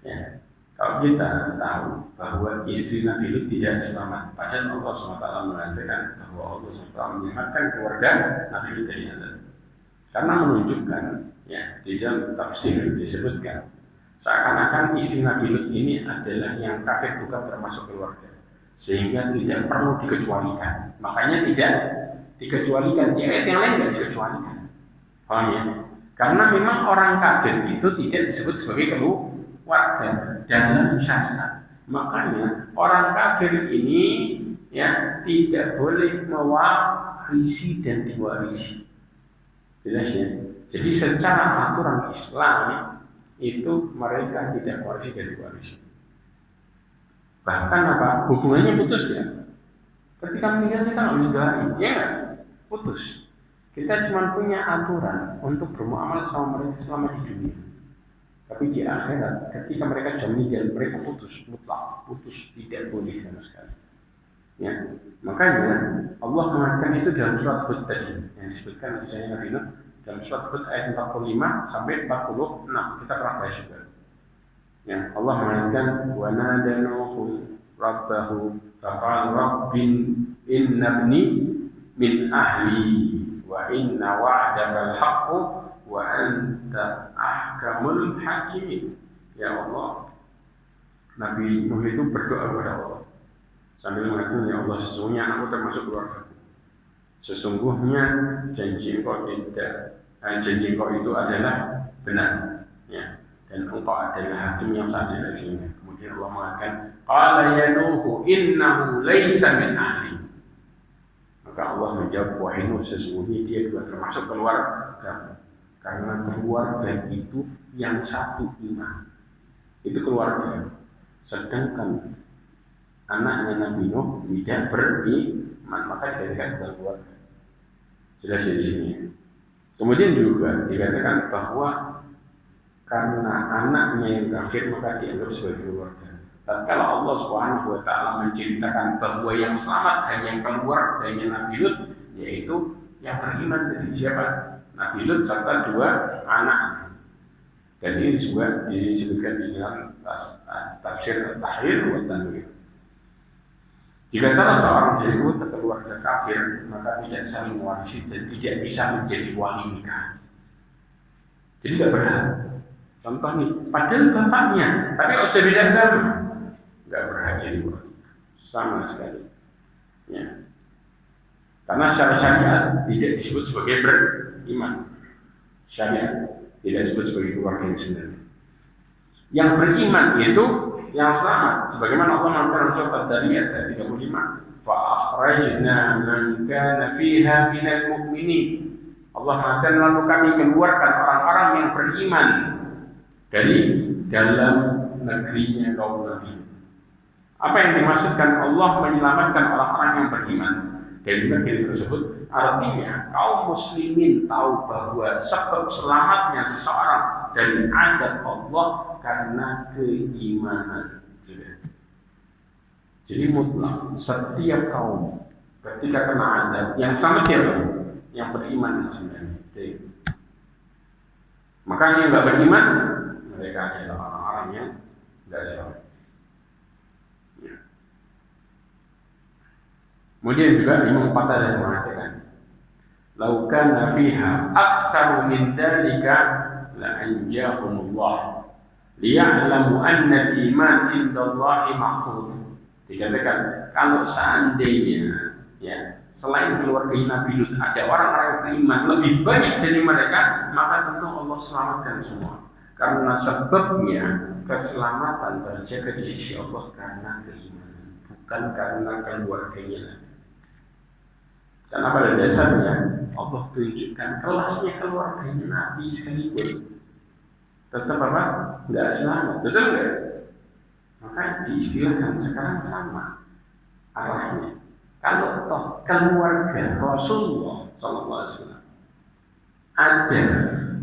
Ya. Kalau kita tahu bahwa istri Nabi Lut tidak selamat, padahal Allah SWT mengatakan bahwa Allah SWT menyelamatkan keluarga Nabi Lut dari azab. Karena menunjukkan, ya, di dalam tafsir disebutkan seakan-akan istri Nabi Lut ini adalah yang kafir bukan termasuk keluarga, sehingga tidak perlu dikecualikan. Makanya tidak dikecualikan. Di ayat yang lain tidak dikecualikan. Paham ya? Karena memang orang kafir itu tidak disebut sebagai keluarga dalam syariat. Makanya orang kafir ini, ya, tidak boleh mewarisi dan diwarisi. Jelas ya? Jadi secara aturan Islam itu mereka tidak mewarisi dan diwarisi. Bahkan apa? Hubungannya putus ya. Ketika meninggal kita nggak meninggalin, ya nggak? Putus. Kita cuma punya aturan untuk bermuamalah sama mereka selama di dunia. Tapi di akhirat, ketika mereka sudah meninggal, mereka putus, mutlak, putus, tidak boleh sama sekali. Ya, makanya Allah mengatakan itu dalam surat Hud tadi, yang disebutkan di sana Nabi Nuh, dalam surat Hud ayat 45 sampai 46, kita pernah bahas juga. Ya, Allah mengatakan wa nadanu rabbahu faqala rabbin inna ibni min ahli wa inna wa'daka al-haqqu wa anta ahkamul hakimin. Ya Allah, Nabi Nuh itu berdoa kepada Allah sambil mengatakan, ya Allah, sesungguhnya aku termasuk keluarga. Sesungguhnya janji engkau itu adalah benar, ya, dan engkau adalah hakim yang adil. Kemudian Allah mengatakan, qala ya Nuh innahu laisa min ahli. Maka Allah menjawab, wahai Nuh, sesungguhnya dia juga termasuk keluarga. Karena keluarga itu yang satu iman, itu keluarga. Sedangkan anaknya Nabi Nuh tidak beriman, maka dikatakan bukan keluarga. Jelas ya di sini. Kemudian juga dikatakan bahwa karena anaknya yang kafir maka dianggap sebagai keluarga. Dan kalau Allah Subhanahu wa taala menceritakan bahwa yang selamat hanya yang keluarganya Nabi Lut, yaitu yang beriman dari siapa? Nabi Lut serta dua anak. Dan ini juga disebutkan di dalam tafsir Tahrir wa Tanwir. Jika salah seorang dari keluarga kafir, maka tidak saling mewarisi dan tidak bisa menjadi wali nikah. Jadi tidak berhak. Contoh nih, padahal bapaknya, tapi kalau sudah beda agama, nggak berhak jadi wali sama sekali. Ya. Karena secara syariat tidak disebut sebagai beriman. Syariat tidak disebut sebagai keluarga yang sebenarnya. Yang beriman itu yang selamat, sebagaimana Allah mengatakan dalam surat Ad-Dariyat ayat 35, fa akhrajna man kana fiha minal mu'minin. Allah mengatakan lalu kami keluarkan orang-orang yang beriman dari dalam negerinya kaum Nabi. Apa yang dimaksudkan Allah menyelamatkan orang-orang yang beriman dari negeri tersebut? Artinya kaum muslimin tahu bahwa sebab selamatnya seseorang dari azab Allah karena keimanan. Jadi mutlak setiap kaum ketika kena azab yang selamat siapa? yang beriman sebenarnya. Makanya yang nggak beriman, mereka adalah orang-orang yang nggak soleh. Ya. Kemudian juga Imam Qatadah mengatakan, "Lau kana fiha aktsaru min dzalika la anjahumullah liya'lamu anna al-iman indallahi mahfuz." Dikatakan kalau seandainya ya selain keluarga Nabi Lut ada orang-orang yang beriman lebih banyak dari mereka, maka tentu Allah selamatkan semua. Karena sebabnya keselamatan terjaga di sisi Allah karena keimanan, bukan karena keluarganya. Karena pada dasarnya Allah tunjukkan kelasnya keluarganya Nabi sekalipun tetap apa? Nggak selamat, betul nggak? Maka diistilahkan sekarang sama arahnya. Kalau toh keluarga Rasulullah SAW ada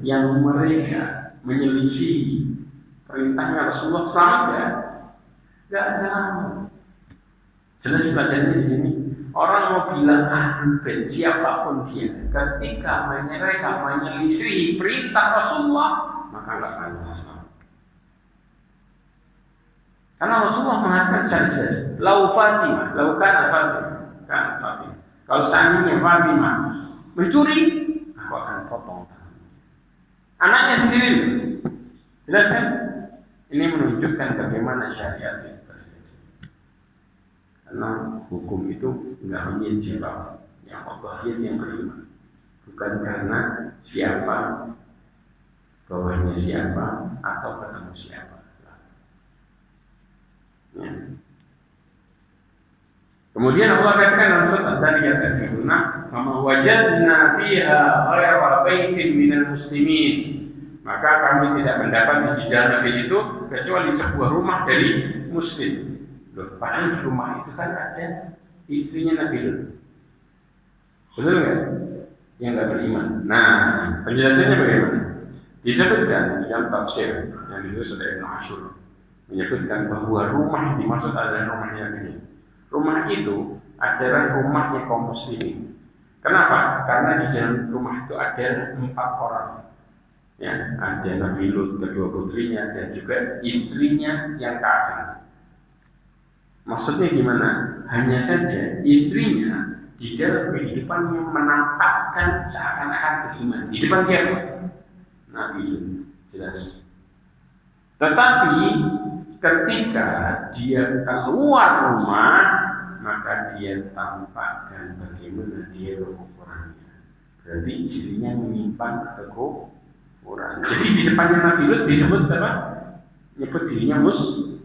yang mereka menyelisihi perintahnya Rasulullah, selamat nggak? Nggak selamat. Jelas pelajarannya di sini. Orang mau bilang ahlul bait siapapun dia, ketika mereka menyelisihi perintah Rasulullah, maka nggak akan selamat. Karena Rasulullah mengatakan secara jelas, lau Fatimah, lau kana Fatimah. Kalau seandainya Fatimah mencuri, aku akan potong tangannya. Anaknya sendiri, jelas kan? Ini menunjukkan bagaimana syariat itu terjadi. Karena hukum itu nggak menjibak yang Allah yang beriman, bukan karena siapa, bawahnya siapa, atau ketemu siapa. Ya. Kemudian Allah katakan dalam surat Ad-Dariyat ayat 6, "Kama wajadna fiha ghayra baitin minal muslimin." Maka kami tidak mendapat di dalam negeri itu kecuali sebuah rumah dari muslim. Loh, padahal di rumah itu kan ada istrinya Nabi Lut. Betul nggak? Yang nggak beriman. Nah, penjelasannya bagaimana? Disebutkan dalam tafsir yang ditulis oleh Ibnu Asyur, menyebutkan bahwa rumah yang dimaksud adalah rumahnya ini. Rumah itu adalah rumahnya kaum muslimin. Kenapa? Karena di dalam rumah itu ada 4 orang. Ya, ada Nabi Lut, kedua putrinya, dan juga istrinya yang kafir. Maksudnya gimana? Hanya saja istrinya di dalam kehidupan yang menampakkan seakan-akan beriman. Di depan siapa? Nabi Lut, jelas. Tetapi ketika dia keluar rumah, maka dia tampakkan bagaimana dia kekufurannya. Berarti istrinya menyimpan kekufuran. Jadi di depannya Nabi Lut disebut apa? Menyebut dirinya muslim,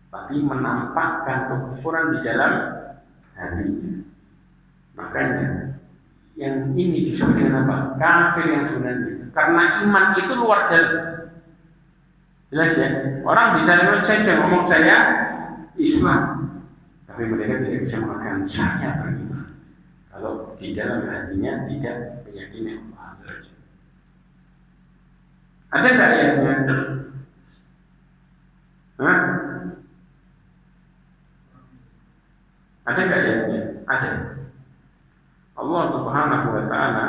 tapi menampakkan kekufuran di dalam hatinya. Makanya yang ini disebut dengan apa? Kafir yang sebenarnya. Karena iman itu luar dari. Jelas ya, orang bisa saja ngomong saya Islam, tapi mereka tidak bisa mengatakan saya beriman kalau di dalam hatinya tidak meyakini Allah Azza wa Jalla. Ada nggak ayatnya? Hah? Ada nggak ayatnya? Ada. Allah Subhanahu wa Ta'ala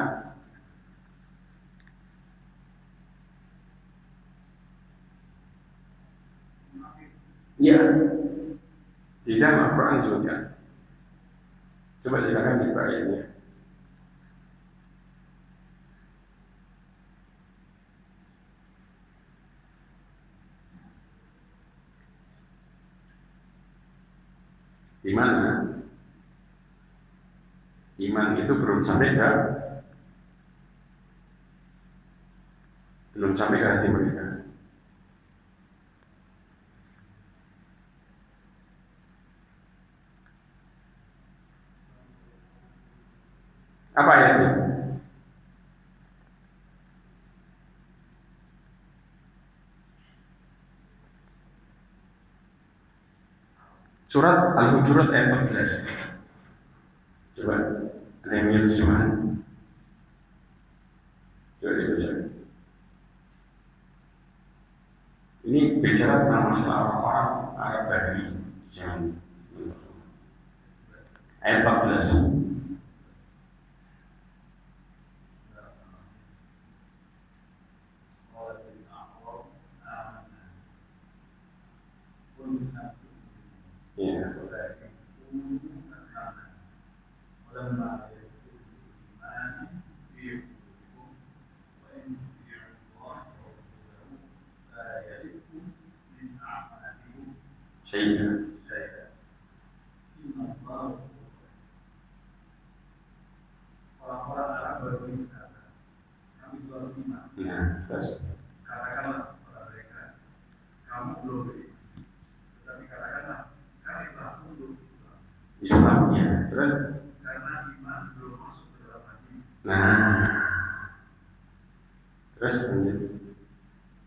ya, di dalam Al-Quran juga. Coba silakan dibuka ayatnya. Di mana iman itu belum sampai ke hati mereka. Apa ayatnya? Surat Al-Hujurat ayat 14. Coba ada yang punya terjemahan? Coba dibaca. Ini bicara tentang masalah orang-orang Arab Badui zaman ayat 14. Sehingga orang-orang Arab baru ini kami jual iman. Katakanlah kepada mereka, kamu belum beriman. Tetapi katakanlah, kami telah mundur Islamnya, terus karena iman belum masuk ke dalam hati. Terus lanjut.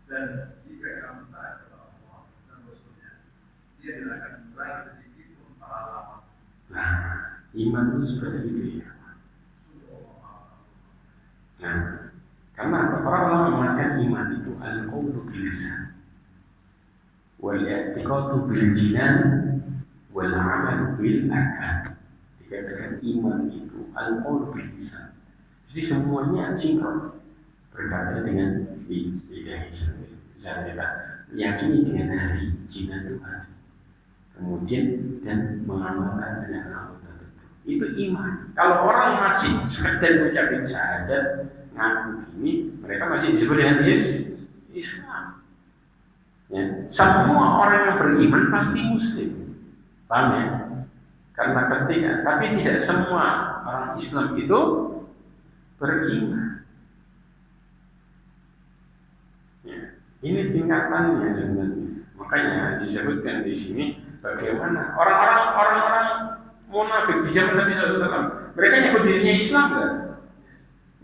Dan jika kamu taat kepada Allah dan Rasulnya, dia tidak akan mengurangi sedikit pun pahala. Iman itu seperti itu ya. Karena para ulama mengatakan iman itu al-qawlu bil lisan wal i'tiqadu bil jinan wal 'amalu bil arkan. Dikatakan iman itu al-qawlu bil lisan. Jadi semuanya sinkron. Berkata dengan lidah zahirah, yakini dengan hati, jinan itu hati. Kemudian dan mengamalkan dengan anggota tubuh. Itu iman. Kalau orang masih sekedar mengucapkan syahadat ngaku gini, mereka masih disebut dengan Islam. Ya. Semua orang yang beriman pasti Muslim, paham ya? Karena ketika, tapi tidak semua orang Islam itu beriman. Ya. Ini tingkatannya sebenarnya. Makanya disebutkan di sini bagaimana orang-orang munafik di zaman Nabi SAW. Mereka nyebut dirinya Islam enggak?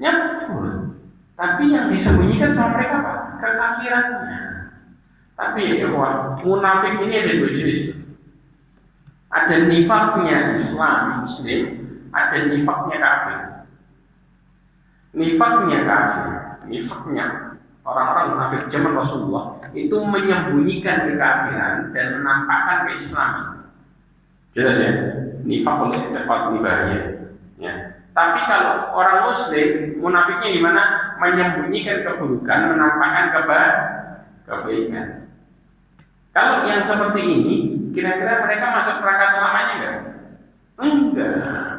Nyebut. Tapi yang disembunyikan sama mereka apa? Kekafirannya. Tapi munafik ini ada dua jenis. Ada nifaknya Islam Muslim, ada nifaknya kafir. Nifaknya kafir, nifaknya orang-orang munafik zaman Rasulullah itu menyembunyikan kekafiran dan menampakkan keislaman. Jelas ya? Nifak oleh tepat bahaya. Ya. Tapi kalau orang Muslim, munafiknya gimana? Menyembunyikan keburukan, menampakkan kebaikan. Kalau yang seperti ini, kira-kira mereka masuk neraka selamanya enggak? Enggak.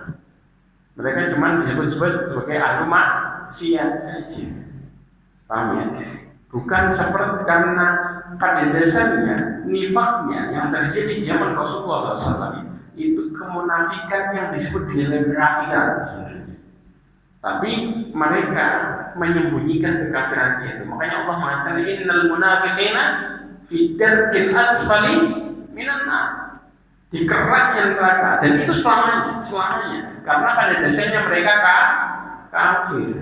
Mereka cuma disebut-sebut sebagai ahlu maksiat aja. Paham ya? Bukan seperti karena pada dasarnya nifaknya yang terjadi zaman Rasulullah SAW itu kemunafikan yang disebut dengan kekafiran sebenarnya. Tapi mereka menyembunyikan kekafiran itu. Makanya Allah mengatakan innal munafiqina fi darkil asfali minan nar. Di keraknya neraka, dan itu selamanya. Karena pada dasarnya mereka kafir.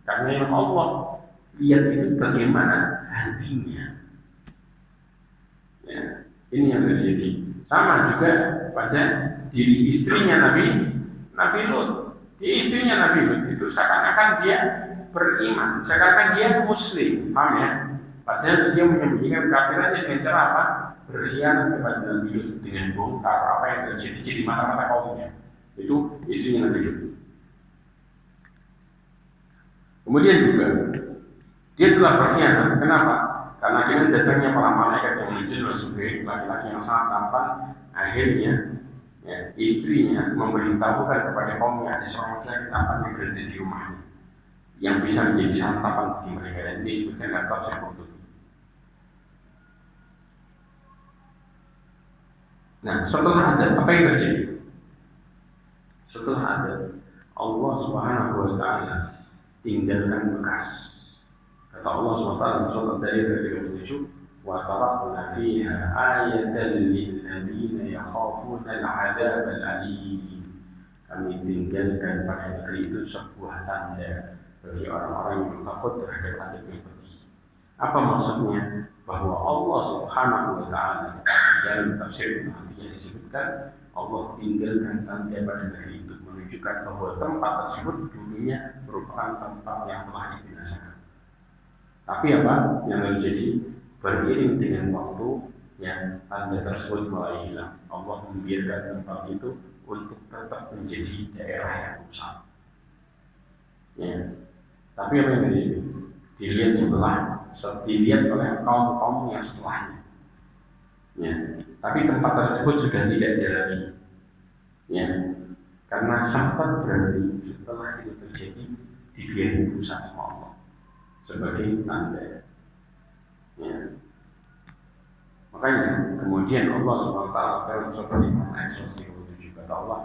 Karena yang Allah lihat itu bagaimana hatinya. Ya, ini yang terjadi. Sama juga pada diri istrinya Nabi Lut. Di istrinya Nabi Lut itu seakan-akan dia beriman, seakan-akan dia Muslim, paham ya? Padahal dia menyembunyikan kafirannya dengan cara apa? Berkhianat kepada Nabi Lut dengan bongkar apa yang terjadi di mata-mata kaumnya. Itu istrinya Nabi Lut. Kemudian juga dia telah berkhianat. Kenapa? Karena dengan datangnya para malaikat yang menunjukkan sebagai laki-laki yang sangat tampan, akhirnya ya, istrinya memberitahukan kepada kaumnya ada seorang laki-laki tampan yang berada di rumahnya yang bisa menjadi santapan bagi mereka, dan ini disebutkan dalam tafsir Qurtubi. Nah, setelah ada apa yang terjadi? Setelah ada, Allah Subhanahu wa taala tinggalkan bekas. Kata Allah Subhanahu wa taala dalam surat Ad-Dariyah ayat 37, wa tarakna fiha ayatan lil ladzina yakhafuna al-'adzab al-alim. Kami tinggalkan pada negeri itu sebuah tanda bagi orang-orang yang takut terhadap azab yang pedih. Apa maksudnya? Bahwa Allah Subhanahu wa taala dalam tafsir yang disebutkan Allah tinggalkan tanda pada negeri itu menunjukkan bahwa tempat tersebut dulunya merupakan tempat yang telah dibinasakan. Tapi apa yang terjadi? Beriring dengan waktu yang tanda tersebut mulai hilang. Allah membiarkan tempat itu untuk tetap menjadi daerah yang rusak. Ya. Tapi apa yang terjadi? Dilihat oleh kaum yang setelahnya. Ya. Tapi tempat tersebut sudah tidak ada lagi. Ya. Karena sempat berarti setelah itu terjadi dibiarkan rusak sama Allah sebagai tanda. Ya. Makanya kemudian Allah Subhanahu wa taala dalam surah Al-Imran ayat 137 kata Allah,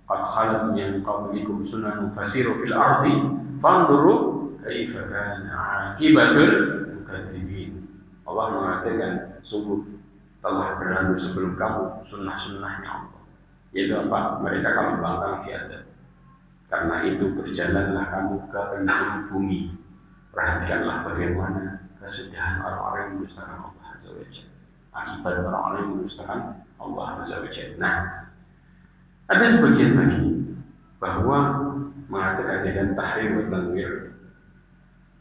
"Qad khalat min qablikum sunanun fasiru fil ardi fanzuru kaifa kana 'aqibatul mukadzibin." Allah mengatakan sungguh telah berlalu sebelum kamu sunnah-sunnahnya Allah. Yaitu apa? Mereka kalau bangkang di atas. Karena itu berjalanlah kamu ke penjuru bumi. Perhatikanlah bagaimana kesudahan orang-orang yang mendustakan Allah Azza wa Jalla. Akibat orang-orang yang mendustakan Allah Azza wa Jalla. Nah, ada sebagian lagi bahwa mengatakan dengan tahrir wa tanwir,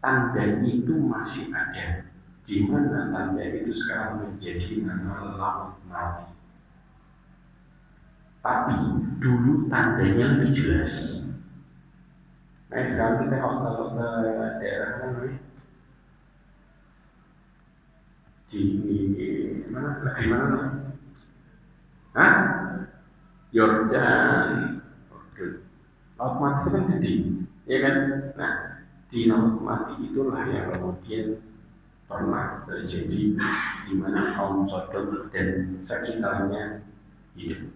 tanda itu masih ada. Di mana tanda itu sekarang menjadi nama laut mati. Tapi dulu tandanya lebih jelas. Nah sekarang kita kalau ke daerah mana? Di mana? Negeri mana? Hah? Yordan. Laut mati itu kan gede, ya kan? Nah di laut mati itulah yang kemudian pernah terjadi di mana kaum Sodom dan sekitarnya hidup.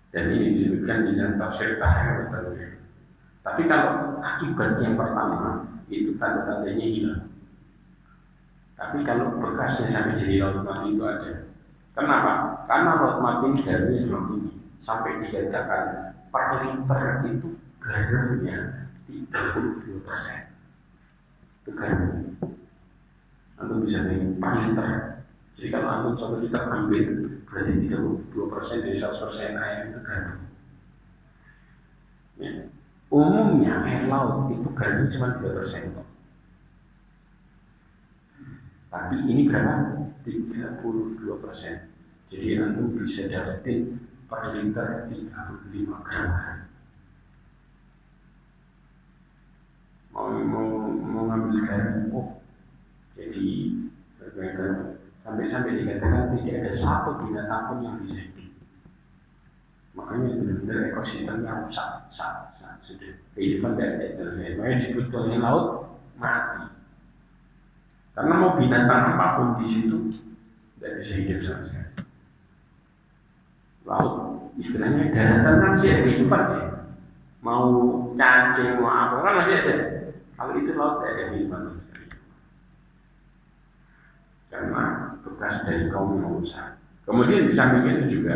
Dan ini disebutkan di dalam tafsir Tahrir. Tapi kalau akibat yang pertama itu tanda-tandanya hilang. Tapi kalau bekasnya sampai jadi laut mati itu ada. Kenapa? Karena laut mati ini garamnya semakin tinggi sampai dikatakan per liter itu garamnya 32%. Itu garamnya. Antum bisa naik per liter. Jadi kalau antum 1 liter ambil berarti 32% dari 100% air itu garam. Ya. Umumnya air laut itu garamnya cuma 2%. Tapi ini berapa? 32%. Jadi antum bisa dapetin per liter 35 gram. Mau ngambil garam, jadi sampai dikatakan tidak ada satu binatang pun yang bisa hidup. Makanya benar-benar ekosistemnya rusak, sudah kehidupan tidak ada. Makanya disebutkan laut mati. Karena mau binatang apapun di situ tidak bisa hidup sama sekali. Laut istilahnya daratan kan masih ada kehidupan ya. Mau cacing, mau apa kan masih ada. Kalau itu laut tidak ada kehidupan sama sekali. Karena bekas dari kaum yang rusak. Kemudian di samping itu juga,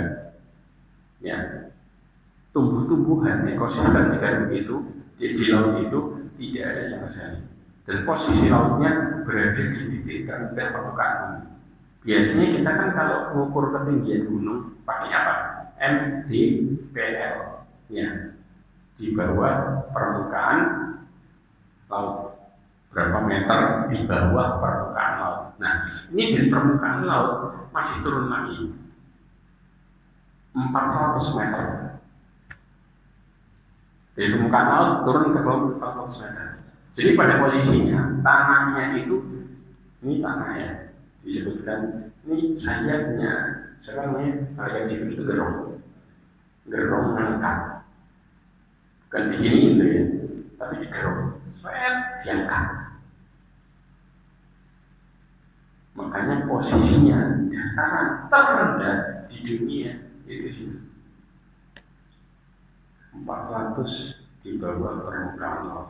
ya, tumbuh-tumbuhan ekosistem itu di laut itu tidak ada sama sekali. Dan posisi lautnya berada di titik terendah permukaan bumi. Biasanya kita kan kalau mengukur ketinggian gunung pakai apa? MDPL, ya, di bawah permukaan laut. Berapa meter di bawah permukaan laut. Nah, ini dari permukaan laut masih turun lagi 400 meter. Dari permukaan laut turun ke bawah 400 meter. Jadi pada posisinya tanahnya itu, ini tanahnya disebutkan, ini sayapnya, sekarang ini yang disebut itu gerong mengangkat. Bukan begini itu ya, tapi digerong supaya diangkat. Makanya posisinya dataran terendah di dunia itu sini 400 di bawah permukaan laut.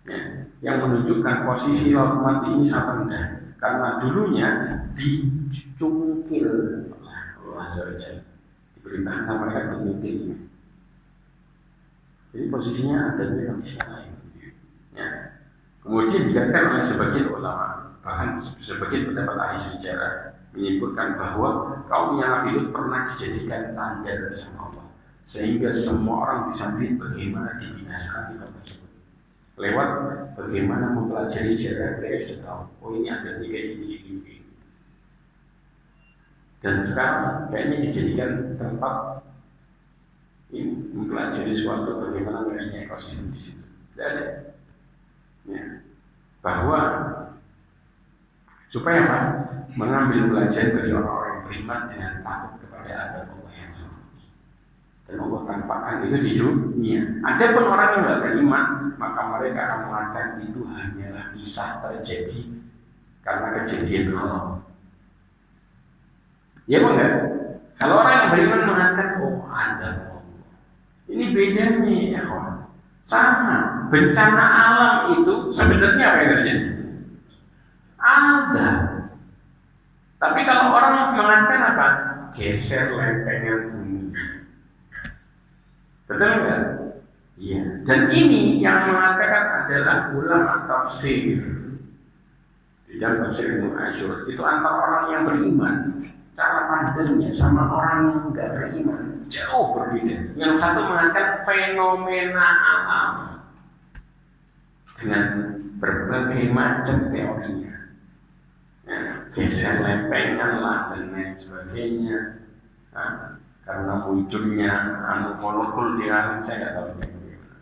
Ya, yang menunjukkan posisi laut mati ini sangat rendah karena dulunya dicungkil oleh Allah Azza wa Jalla, diperintahkan mereka menyungkil ini. Jadi posisinya ada di kondisi lain. Ya. Kemudian dikatakan oleh sebagian ulama, bahkan sebagian pendapat ahli sejarah menyebutkan bahwa kaum yang Nabi Lut pernah dijadikan tanda bersama Allah, sehingga semua orang bisa melihat bagaimana dibinasakan tempat tersebut. Lewat bagaimana mempelajari sejarah, mereka sudah tahu, oh ini ada kayak gini. Dan sekarang kayaknya dijadikan tempat ini mempelajari suatu bagaimana mereka ekosistem di situ. Tidak ada. Ya. Bahwa supaya apa? Mengambil pelajaran bagi orang-orang yang beriman dengan takut kepada adab Allah yang sama. Dan Allah tampakkan itu di dunia. Ada pun orang yang tidak beriman, maka mereka akan mengatakan itu hanyalah kisah terjadi karena kejadian Allah. Ya enggak? Kalau orang yang beriman mengatakan, oh ada Allah. Ini bedanya ya kawan. Sama, bencana alam itu sebenarnya apa yang terjadi? Ada. Tapi kalau orang mengatakan apa? Geser lempengan bumi. Betul nggak? Iya. Dan ini yang mengatakan adalah ulama tafsir. Di dalam tafsir Ibnu Asyur itu antara orang yang beriman, cara pandangnya sama orang yang enggak beriman jauh berbeda. Yang satu mengatakan fenomena alam dengan berbagai macam teorinya, geser lempengan lah dan lain sebagainya. Karena munculnya molekul di langit, saya nggak tahu bagaimana.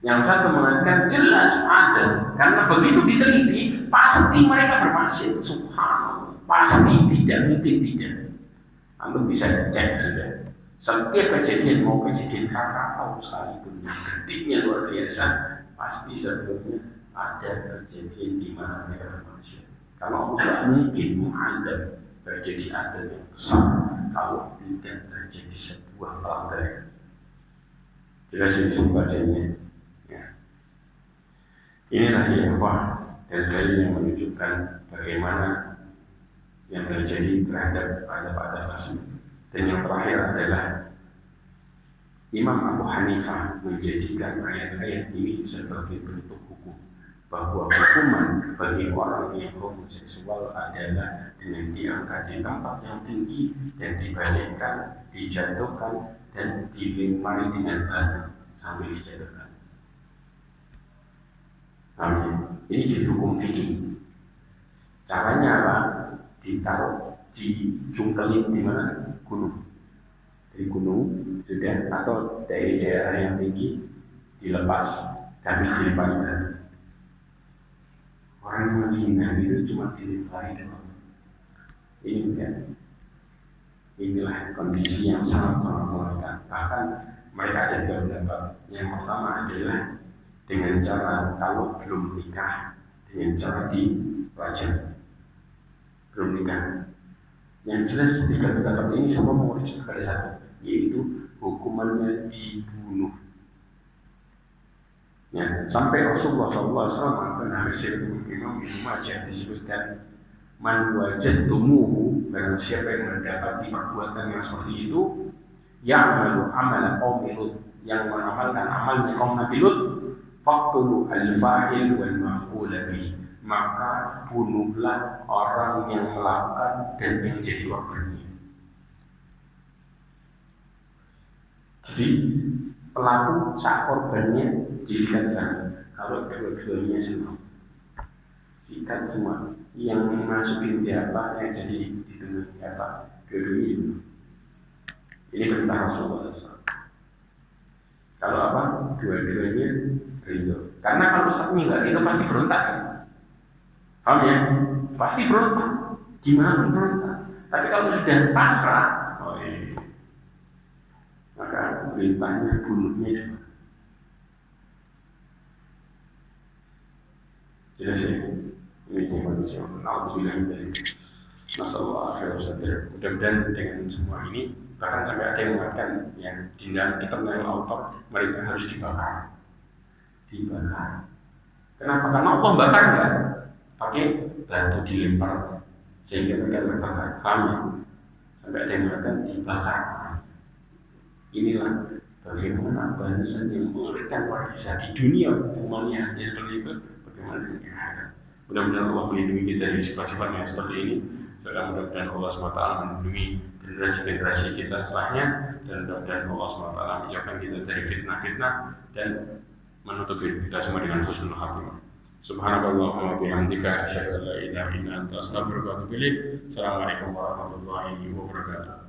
Yang satu mengatakan jelas ada, karena begitu diteliti pasti mereka bermaksud. Subhanallah, pasti tidak mungkin tidak. Anda bisa cek sudah. Setiap kejadian mau kejadian Krakatau sekalipun yang gedenya luar biasa, pasti sebelumnya ada kejadian di mana mereka bermaksud. Karena Allah tidak mungkin menghadap terjadi adab yang besar kalau tidak terjadi sebuah pelanggaran. Jelas ini bacanya. Ya. Inilah ya dalil yang menunjukkan bagaimana yang terjadi terhadap adab-adab tersebut. Dan yang terakhir adalah Imam Abu Hanifah menjadikan ayat-ayat ini sebagai bentuk hukum, bahwa hukuman bagi orang yang homoseksual adalah dengan diangkat di tempat yang tinggi dan dibalikkan, dijatuhkan dan dilempari dengan batu sambil dijatuhkan. Amin. Ini jadi hukum fikih. Caranya apa? Ditaruh, dijungkelin di mana? Gunung. Dari gunung sudah, atau dari daerah yang tinggi dilepas dan dilempari batu. Orang yang menghina itu cuma dilempari doang. Ini kan, inilah kondisi yang sangat-sangat mengerikan. Bahkan mereka ada dua pendapat. Yang pertama adalah dengan cara kalau belum nikah, dengan cara dirajam. Belum nikah. Yang jelas tiga pendapat ini semua merujuk kepada satu, yaitu hukumannya dibunuh. Ya, sampai Rasulullah SAW pernah bersabda, Imam Ibnu Majah disebutkan, man wajadtumuhu, barang siapa yang mendapati perbuatan yang seperti itu, ya'malu amala qaumi Lut, yang mengamalkan amalnya kaum Nabi Lut, faqtulu al-fa'il wal maf'ul bih, maka bunuhlah orang yang melakukan dan yang jadi korbannya. Jadi pelaku sak korbannya disikatkan. Kalau kedua-duanya semua sikat semua. Yang masukin siapa, yang jadi dituduh siapa, dua-duanya. Ini perintah Rasulullah SAW. Kalau apa? Dua-duanya ridho. Karena kalau satunya nggak ridho pasti berontak kan? Paham ya? Pasti berontak. Gimana berontak? Tapi kalau sudah pasrah, maka perintahnya bunuhnya. Jelas ya? Ini manusia. Alhamdulillah dari masalah akhir saja. Mudah-mudahan dengan semua ini, bahkan sampai ada yang mengatakan yang di dalam kitab yang autor mereka harus dibakar. Dibakar. Kenapa? Karena Allah bakar enggak? Pakai batu dilempar sehingga mereka terbakar. Paham ya? Sampai ada yang mengatakan dibakar. Inilah bagaimana balasan yang mengerikan luar biasa di dunia hukumannya hanya seperti itu. Bagaimana dengan akhirat? Mudah-mudahan Allah melindungi kita dari sifat-sifat yang seperti ini. Mudah-mudahan Allah SWT melindungi generasi-generasi kita setelahnya, dan mudah-mudahan Allah SWT menjauhkan kita dari fitnah-fitnah dan menutup hidup kita semua dengan husnul khatimah. Subhanakallahumma wa bihamdika asyhadu an la ilaha illa anta astaghfiruka wa atubu ilaik. Assalamualaikum warahmatullahi wabarakatuh.